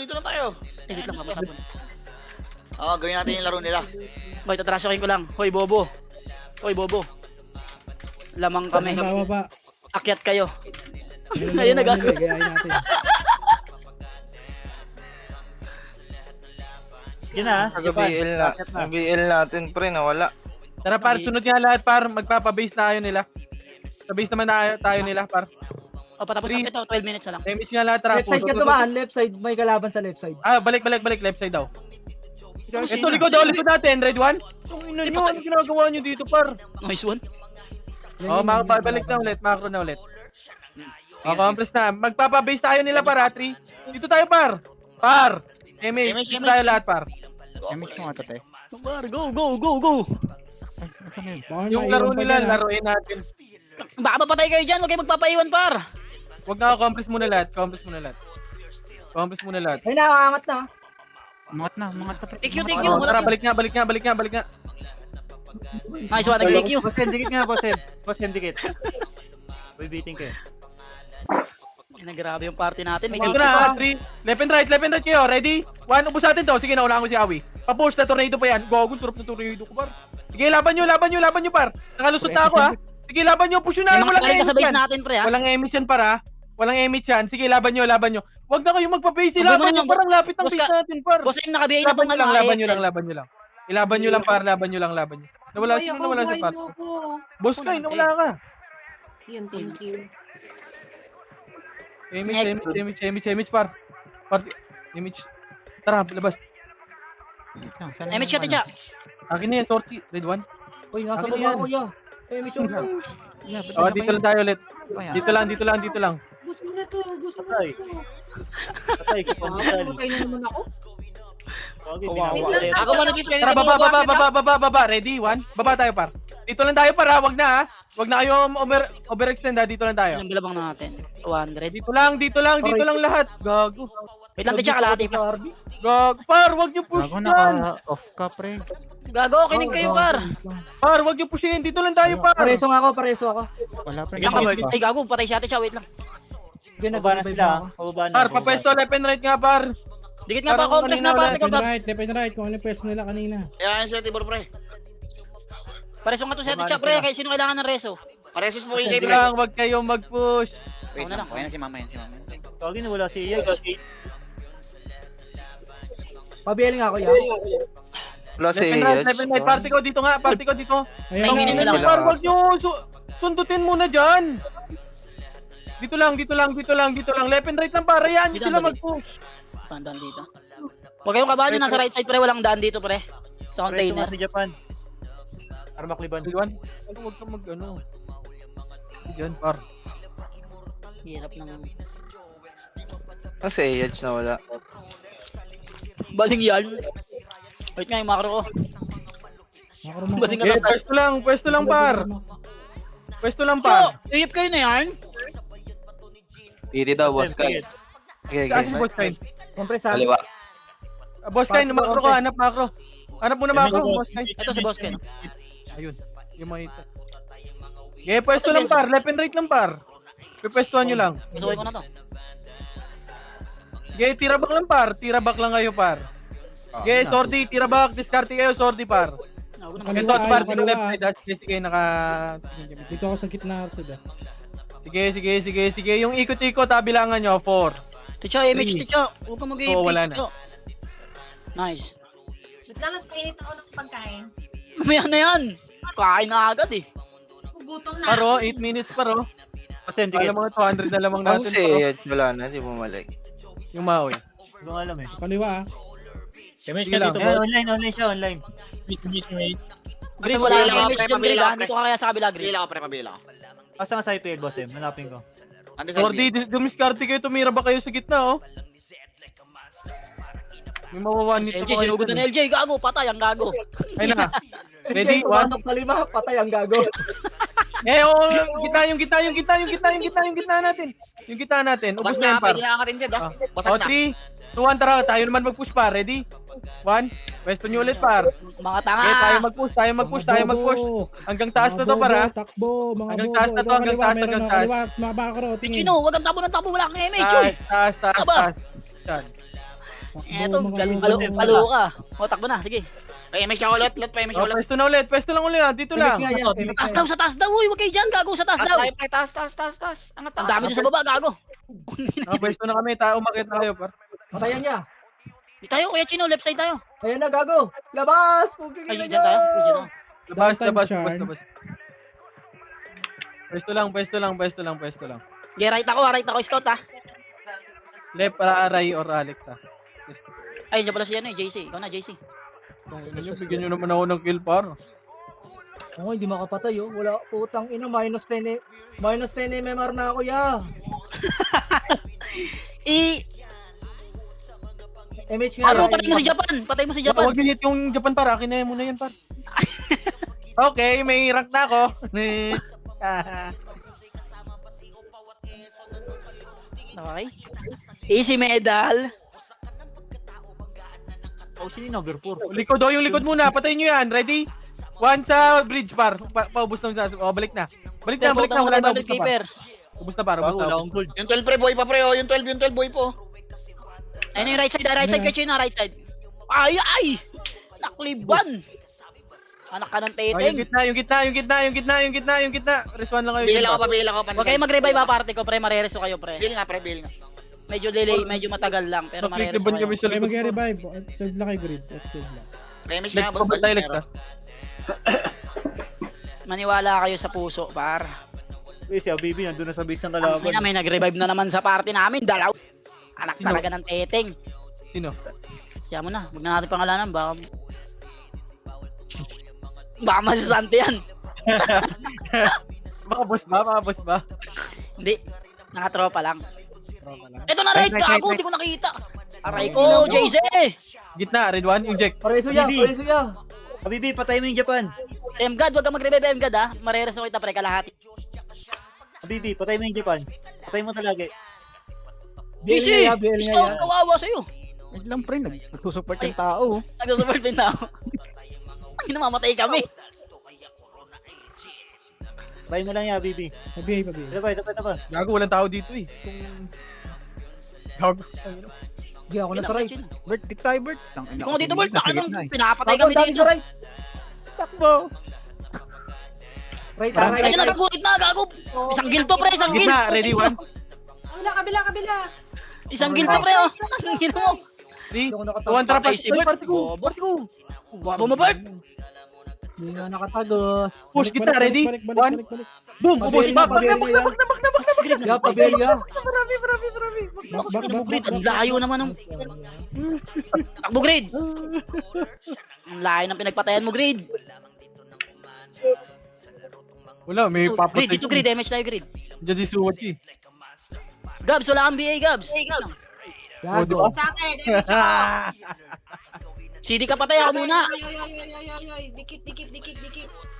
Dito lang tayo. Wait lang, mapasapon. Oo, gawin natin yung laro nila. Boy, tatrastukin ko lang. Hoy, bobo. Lamang kami. Baba. Akyat kayo. Ayun Ayun, nagagawa. Gayahin natin. Yun na. Sa BL natin, pre, nawala. Tara, par. Sunod nga lahat, par. Magpapabase tayo nila. Sa base naman tayo nila, par. O, patapos na ito. 12 minutes na lang. Damage nga lahat, tara. Left side ka dumaan. Left side. May kalaban sa left side. Balik. Left side daw. Ito, likod natin. Red one. Ano ginagawa nyo dito, par? Nice one. Balik na ulit. Macro na ulit. Accomplish na. Magpapabase tayo nila, par, ha? 3. Dito tayo, par. Par. Damage. Dito tayo lahat, par. MH mo nga to, te. Par, go. Baka Yung maiwan laro pa nila, dyan, ha? laruin natin. Baka mapatay kayo dyan. Huwag kayo magpapaiwan, par. Huwag na accomplish muna lahat. Accomplish muna lahat. Ay, nakakangat na. Umangat na, pre. TQ. Tara, balik nga. Nice one, thank you. Boss Hen, dikit nga, Boss Hen. Boss Hen, dikit. Boy, beating ka. Grabe yung party natin. May Ito TQ na, pa. 3. Left and right kayo. Ready? 1, ubos natin to. Sige, naunahan ko si Awi. Pa-push na tornado pa yan. Gogo, surap na tornado ko, par. Sige, laban nyo, par. Nakalusot na ako, ha. Sige, laban nyo. Push nyo na. May mga Walang galing pa sa emis base yan. natin, pre, ha? Walang emis yan, par, ha. Walang MH yan. Sige, laban nyo. Huwag na kayo magpa-base. Sabay mo Laban na nyo. yan, Parang lapit ang boss base ka- natin, par. Boss, yung naka-BA na Laban tong nyo lang, ano, laban nyo AXL. lang, laban nyo lang. Ilaban nyo lang, par. Laban nyo lang, laban nyo. Nawala Buhay sino, ako, nawala sa buhay par. mo ako. Boss ka, nawala ka. Yun, thank you. MH, par. MH. Tara, labas. MH siya, ticha. Akin na yan, sortie. Red 1. Uy, nasa Akin baba yan. ako, ya. Mitch, oh. Oh, dito lang tayo ulit. Dito lang. Gusto mo na to, gusto mo Patay. na to. Patay ka pa minsan. Patay na naman ako. Wagi, Kawawa. binawa. Ako man nag-spend. Tara, baba. Ready? 1. Baba tayo, par. Dito lang tayo, par. Wag na, ha. Wag na kayo overextend, ha. Dito lang tayo. Ilang bilabang natin? 200. Dito lang lahat. Gago. Wait lang, ticha, kalahati pa. Gago. Par, wag niyo push Gago, yan. naka-off ka, pre. Gago, kinig kayo, par. Par, wag niyo pushin. Dito lang tayo, par. Pareso ako. Wala, pre. Wait lang, ay gago, patay siya, ticha, wait lang. Pababa na sila. Pababa na. Par, papesto left and right nga, par. Dikit nga pa, Parang complex kanina na, par. wala. Ikaw, Gabs. Left and right, kung ano yung pwesto nila kanina. Ayan sila, Tibor, pre. Pareso nga to siya, ticha, pre. Kaya sino kailangan ng reso? Paresos mo kay Dito pre. lang, wag kayong mag-push. Wait Ako na lang. lang. Ayan si mama yan. Wagi na wala si Iyan. Pabiyaling ako, ya. Wala si Left and right. Party ko dito. Ayun, Ay, hindi sila. Par, wag niyo sundutin muna dyan. Dito lang. Left and right lang, para. Hayaan niyo Dito, sila balik. mag-push. Tandaan dito. Huwag kayong kabahan yun, nasa right side, pre. Walang daan dito, pre. Sa Preso container. nga si Japan. Para makliban. Iwan. Huwag kang mag-ano. Yan, par. Hirap ng... Kasi Edge na wala. Baling yan. Wait nga yung macro ko. Makarumang Baling Okay, ka pwesto lang, par. Pwesto lang, par. Iyip kayo na yan. Pili daw, boss ka. Okay, Kasi boss Kain. Kompres, ha? Kaliwa. Boss Kain, macro ko. Hanap macro. Hanap muna macro, boss Kain. Ito si boss Ken. Ayun. Yung mga ito. Okay, pwesto lang, par. Left and right lang, par. Pwestuhan nyo lang. Isuwi ko na to. Okay, tira back lang, par. Tira back lang kayo, par. Okay, sordi, tira back. Discarte kayo, sordi, par. Ako na Kaliwa, Ito, par. kaliwa. Dito left side. Kasi kayo naka... Dito ako sa gitna, Arsid. Sige. Yung ikot-ikot, bilangan nyo. 4. Ticha, image, ticha. Huwag kang mag-iip. Oo, wala na. ticha. Nice. Wait lang, nagpainit ako ng pagkain. Mamaya na yan. Kain na agad eh. Gutom na. Paro, 8 minutes, paro. Kasi hindi Alam mga 200 na lamang Ang natin, si paro. Edge wala na, di bumalik. Yung Maui. ko alam eh. Kaliwa, ah. Damage Sige ka lang. dito, Ayan, boss. online siya, online. Mate. Green, Pabila wala ako, kang image pre, dyan, Green. pabila ako, Dito ka kaya sa kabila, Green. Pabila ako, pre. Pabila ako. Asa nga sa IPL, boss eh. Hanapin ko. Ando sa Sordi, dumiskarte kayo, tumira ba kayo sa gitna, oh? May mawawan nito LJ, sinugod na LJ. Gago, patay ang gago. Ay na. Ready? Ready? One. Pumasok sa 5, patay ang gago. Eh, oh, yung gitna natin. Yung gitna natin. Ubus Basag na na, yan, par. pwede na akatin dyan, Ah. Basag Oh, na. 3, 2, 1, tara. Tayo naman mag-push, par. Ready? 1. Pwesto nyo ulit, par. Mga tanga. Okay, tayo mag-push. Hanggang taas na to, para. Takbo, mga Hanggang bobo. taas na to, Ito, hanggang kaliwa, taas, meron hanggang na, taas. kaliwa, mabakro, tingin. Chino, wag kang tabo ng tabo. Wala kang image, uy. Taas. Aba. Yan. Eto, Mga bobo. palo ka. O, takbo na, sige. Pa MH ako ulit, pa MH Oh, ako ulit. pwesto na ulit. Pwesto lang ulit, dito lang. Taas daw, sa taas daw, uy. Wag kayo dyan, gago, sa taas Taas daw. tayo, pre. Taas. Angat Ang dami dun sa baba, gago. Pwesto na kami. Umakit na kayo, par. Patayan niya. Di tayo, Kuya Chino, left side tayo. Ayan na, gago. Labas! Ay, Pugigil na dyan tayo. Ay, dyan tayo. Labas. Pwesto lang. Okay, right ako, scout ha. Left para Aray or Alex, ha. Ay, dyan pala si ano eh, JC. Ikaw na, JC. Bigyan nyo naman ako ng kill, par. Oo, hindi makapatay, oh. Wala, putang ina, minus 10 MMR na ako, ya. MH nga. Ano, ya. patay mo si Japan. Huwag nyo hit yung Japan, par. Akin na muna yan, par. Okay, may rank na ako. Okay. Easy medal. Oh, sino yung number 4? Likod, yung likod muna. Patayin nyo yan. Ready? 1 sa bridge, par. Paubos na. Oh, balik na. Balik na. Wala na. Ubus na, par. Ubus na, par. Bago, wala akong gold. Yung 12 pre, boy pa pre, oh. Yung 12 boy po. Ayun yung right side kay Chino, right side. Ay! Nakliban! Anak ka ng Oh, yung teteng. gitna, yung gitna, yung gitna, yung gitna, yung gitna, yung gitna. Respawn lang kayo. Bail dyan, ako pa. pa, bail ako. Huwag kayo mag-revive ha, party ko, pre. Marereso kayo, pre. Bail nga, pre, bail nga. Medyo delay, medyo matagal lang, pero marereso Mag-click kami kayo. sa Okay, likod. mag-revive. Field lang kay Grid. Field lang. Damage Lex, nga, boss. pabot tayo, Lex, Meron. ah. Maniwala kayo sa puso, par. Eh, si Abibi nandun na sa base ng Ang kalaban. ina, may nag-revive na naman sa party namin. Dalaw. Anak Sino? talaga ng teteng. Sino? Kaya mo na, huwag na natin pangalanan. Baka masasante yan. Baka boss ba? Baka boss ba? Hindi, nakatropa lang. Ito na, right, Right, gago, right. hindi ko nakita. Aray ko, JZ! Gitna, red one, inject. Pareso ya, Bibi. pareso ya. Abibi, patay mo yung Japan. MGAD, huwag kang mag-revive MGAD ha. Marereso kita pre, kalahati. Abibi, patay mo yung Japan. Patay mo talaga. Biel JZ! niya ya, biel niya Stop, ya. kawawa sa'yo. Wait lang pre, nagsusupport Ay. yung tao. Nagsusupport din na ako. Ay, namamatay kami. Patay mo lang yung Abibi. Pabihave, pabihave. Ito pa. Gago, walang tao dito eh. Gago. Hindi ako nasa right. Bert, dito tayo Bert. Tangina Kung dito, Bert, nasa baka nang gitna eh. pinapatay Takbo, kami dami dito. sa right. Takbo. Right, Ay, right. na, nagbulit na, gago. Isang gilto, pre, isang gilto. Gitna, ready one. Kabila. Isang gilto, pre, oh. Ang gino mo. 3, Hindi ako 2, 1, nakatapos. trap. Patay si Bert. Party ko. Bobo. Bobo mo, Bert. Hindi na nakatagos. Push kita, ready? Balik. 1, boom, ubos. Pabiel Back, niya, back, pabiel back, niya. back. Ya, pabiel ya. Marami. Takbo, Grid. Ang layo naman ng... Takbo, Grid. Ang layo ng pinagpatayan mo, Grid. Wala, may Grid, papatay. dito, Grid. Damage tayo, Grid. Diyan si Suwachi. Gabs, wala kang BA, Gabs. Oh, di ba? Gago. Sa akin, eh. CD ka patay ako muna. Ay. Dikit.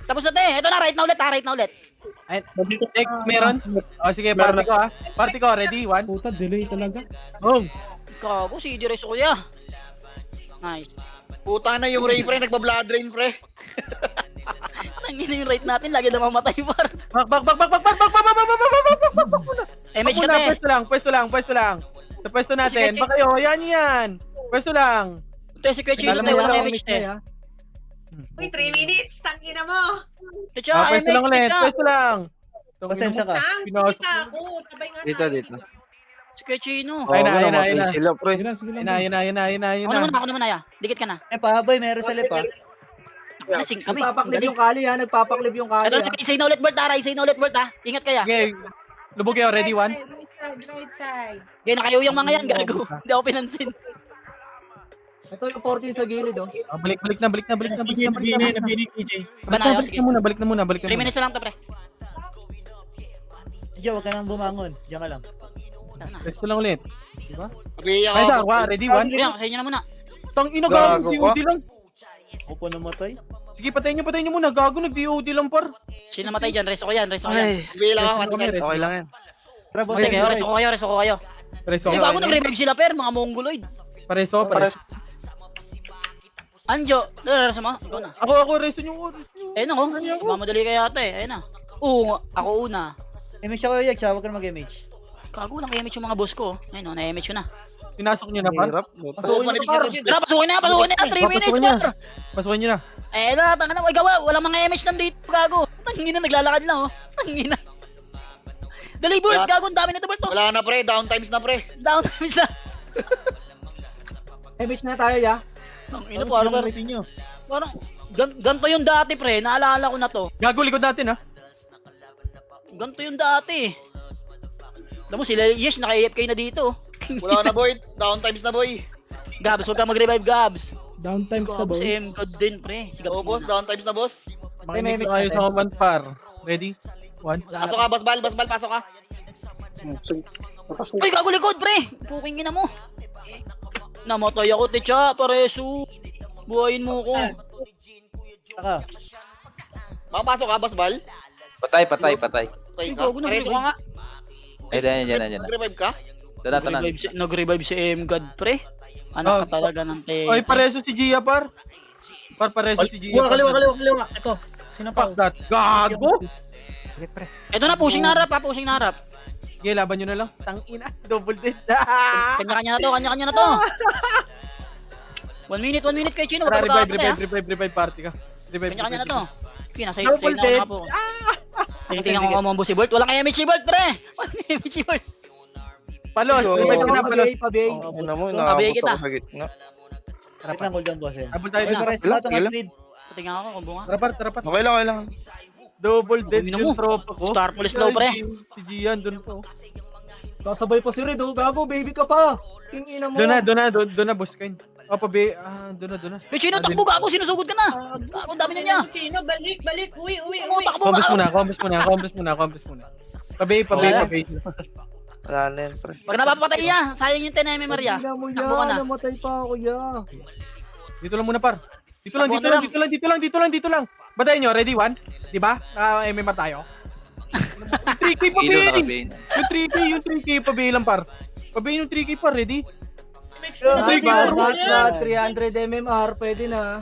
Tapos na, te. Ito na, right na ulit, ha. Right na ulit. Next, meron? Oh, sige, party ko ha. Party ko, ready? 1, Puta, delay talaga. boom. Gago, CD res ko ya. Nice. Puta na yung Ray, pre. Nagba-blood drain, pre. Ang ina yung right natin, lagi na mamatay, par. MH ka, te. Pwesto lang. Sa pwesto natin. Sige, Baka kayo, yan. Pwesto lang. Te, si Kuya Chino, Alam te. mo, Walang wala MH, te. Uy, 3 minutes. Tangina mo. Techa, Pwesto lang ulit. Pwesto lang. Pasensya ka. Tang, ako. Sabay nga Dito, tayo. dito. Si Kuya Chino. Ayun na, ayun na, matay ayun na. sila, pre. Sige lang. Ayun na. Ako naman, ya. Dikit ka na. Eh, pahabay, meron sa lipa. Nasing kami. Nagpapaklib yung kali ha, nagpapaklib yung kali Ito, ha. isay na ulit, Bert, ha. Isay na ulit, Bert, ha. Ingat kaya. Okay. Lubog kayo, ready? 1. Right side. Kaya nakayaw yung mga yan, gago. Hindi ako pinansin. Ito yung 14 sa gilid oh. Balik na. Ba na ayaw? Sige. Balik na muna. 3 minutes na lang to, pre. Diyan, huwag ka nang bumangon. Diyan ka lang. Tara na. Pwesto lang ulit. Diba? Abiyak Ay, ako. ready? 1. Kuya, sa inyo na muna. Tang ina, Gago gago. ka. DOD lang. Upo namatay. Sige, patayin nyo muna. Gago, nag-DOD lang, par. Sino namatay dyan? Reso ko yan, reso ko yan. Ay, Bail ako, Pwesto matigal. okay lang yan. Tara, boss. Okay, reso ko kayo, reso ko kayo. Pareso. Hindi gago, nag-revive sila, per. Mga mongoloid. Pareso. Anjo, reso mo? Ikaw na. Ako, reso nyo. Ayun ako. Mamadali kaya ate. Ayun na. Oo, ako una. Image ako yung huwag ka na mag-image. Gago, naka-image yung mga boss ko. Ayun o, na-image ko na. Pinasok nyo na, par. Hirap. Pasukin na to par. Tara, pasukin na, 3 minutes, Pasukin niya. par. Pasukin nyo na. Eh na, tanga na, gawa, walang mga image nandito, gago. Tangina, naglalakad lang, oh. Tangina. Dali, Bert, gago, ang dami na to, Bert, oh. Wala na, pre. Down times na, pre. Down kami sa... Image na tayo ya. Tangina, Tapos parang, ginamit nyo. parang, ganto yung dati, pre, naalala ko na to. Gago, likod natin, ha. Ganto yung dati. Alam mo, sila, yes, naka-AFK na dito. Wala na, boy. Down times na, boy. Gabs, huwag ka mag-revive, Gabs. Downtimes na, Gabs, boys. God din, pre. Si Gabs Oo, boss. muna. Down times na, boss. Makinig image tayo natin. sa command, par. Ready? 1. Wala Pasok na. ka, boss Bal. Boss Bal, pasok ka. Uy, gago likod, pre. Puking ina mo. Namatay ako, techa, pareso. Buhayin mo ko. Saka. Makapasok ka, boss Bal. Patay. Patay ka. Gago, Pareso ka nga. Ay, dyan. Nag-revive ka? Tanan. Nag-revive si M-God, pre. Anak ka talaga ng te. Ay, pareso si Gia, par. Par, pareso si Gia. Kaliwa. Ito. Sino pa? Fuck that. Gago! Sige pre. Ito na, pushing na harap, ha. Pushing na harap. Sige, laban nyo na lang. Tangina, double dead. Kanya-kanya na to, 1 minute kay Chino. Tara, Wag ka magkakapatay, ha. revive party ka. Revive. Kanya-kanya na to. Sige, nasa Double save na dead. ako po. Tingnan ko combo si Bolt. Walang MH si Bolt, pre. Walang MH si Bolt. Palos. Revive ka na, palos. Pabay. Ano mo, Pabigay kita. Wait lang, hold on, boss. Abol tayo Ay, na. pares pa ito nga speed. Tingnan ako combo nga. Tarapat. Okay lang. Double dead Uminom yung mo. tropa ko. Star Police low, pre. Si Gian, dun po. Kasabay pa si Red, oh. Gago, baby ka pa. Tingina mo. Doon na, boss kain. Doon na. Kay Chino, takbo ka ako. Sinusugod ka na. Gago, ang dami na niya. Chino, balik. Uy. Takbo ka. Combos muna. Pabay. Wala na yan, pre. Pag napapatay niya, sayang yung 10 MMR ya. Tingnan mo Takbo ka na. yan. Namatay pa ako, ya. Dito lang muna, par. Dito lang. Batayin nyo, ready? 1? Diba? MMR tayo. Yung 3K pa, Ilo na Bay. kabe. Yung 3K pa, Bay lang, par. Pabay yung 3K pa, ready? Not bad. 300 MMR. Pwede na.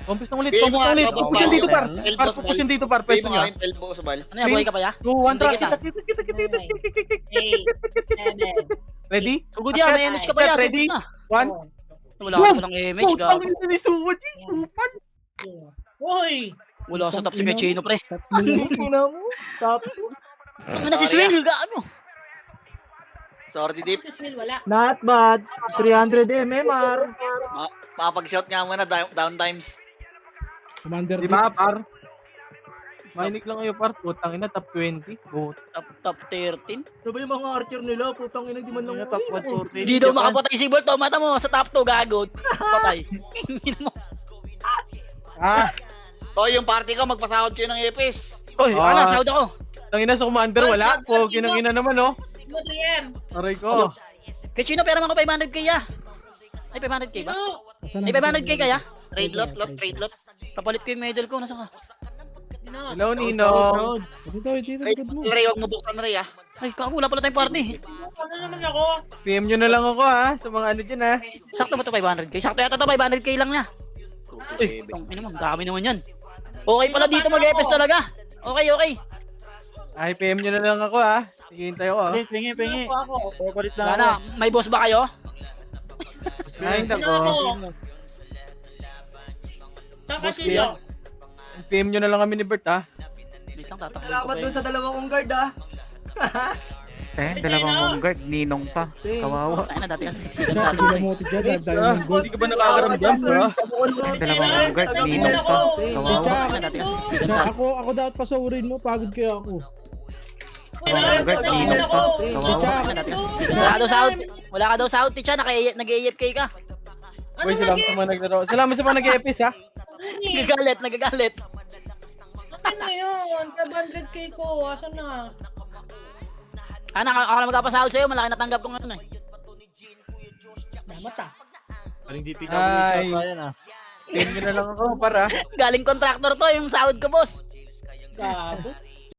Compus na ulit. Bigay mo nga, Push boss yan Bal. dito, par. Elbows Bal. Push yan dito, par. Bigay Pwesto mo nga nyo. yung elbow sa bal. Ano yan, buhay ka pa ya? 2, 1, Hindi kita. kita. Ready? Sugod yan, may MH ka pa ya. Ready? Sugod na. 1. Wala ka pa ng MH, gago. Putang ina ni Suwad. Tupan. Uy. Wala sa top si kay Chino, pre. Tingnan mo. Top 2. Ano na si Swing, gago. Sorry, Deep. Wala. Not bad. 300 MMR. Papag-shout nga muna, down times. Commander Diba, par? Mainik lang kayo, par. Putang ina, top 20. Top 13. Ano ba yung mga archer nila? Putang ina, di man lang. Top 140. Hindi daw makapatay si Bolt. Mata mo, sa top 2, gago. Patay. Ingin mo. O, yung party ko, magpasahod kayo ng epis. Oy, ano, shout ako. Tangina sa commander, wala. Pogi ng ina naman, oh. Mo 3M. Aray ko. Kay Chino, pera man ko 500k ya. Ay, 500k ba? Ay, 500k kaya? Trade lot. Kapalit ko yung medal ko. Nasa ka? Hello, Nino. Dito, Ay, good mo. Ray, huwag mo buksan, Ray, ah. Ay, wala pala tayong party. Ano naman ako? PM nyo na lang ako, ha. Sa mga ano dyan, ha. Sakto ba ito 500k? Sakto yata ito 500k lang niya. Uy, ano mo, dami naman yan. Okay pala dito mag-EPS talaga. Okay. Ay, PM nyo na lang ako, ha. Hihintay ako, ha. Pingi. Papalit lang Sana, may boss ba kayo? Ay, nako. Boss ko yan. PM nyo na lang kami ni Bert, ha. Wait lang, tatakbo ko Salamat kayo. dun sa dalawang kong guard, ah. Dalawang home guard, ninong pa. Kawawa. Tayo na, dati kasi siksikan Kaya sa atin. pinamotic dyan. Dahil ng gold. Hindi ka ba nakakaramdam, ha? Dalawang home guard, ninong pa. Kawawa. Tayo na, dati kasi siksikan sa atin. Ako dapat pasaurin mo. Pagod kaya ako. Dalawang home guard, ninong pa. Kawawa. Tayo na, dati kasi siksikan. Wala ka daw sa out, Ticha. Nag-AFK ka. Boy, salamat sa mga naglaro. Salamat sa mga nag-EPS, ha. Nagagalit. Akin na yun. 500k ko. Asan na? Ako na magpapasahod sa'yo. Malaki natanggap ko ngayon eh. Damat ah. Paling di PWC Ay. pa yan, ah. PM nyo na lang ako, para. Galing contractor to, yung sahod ko, boss. Gago.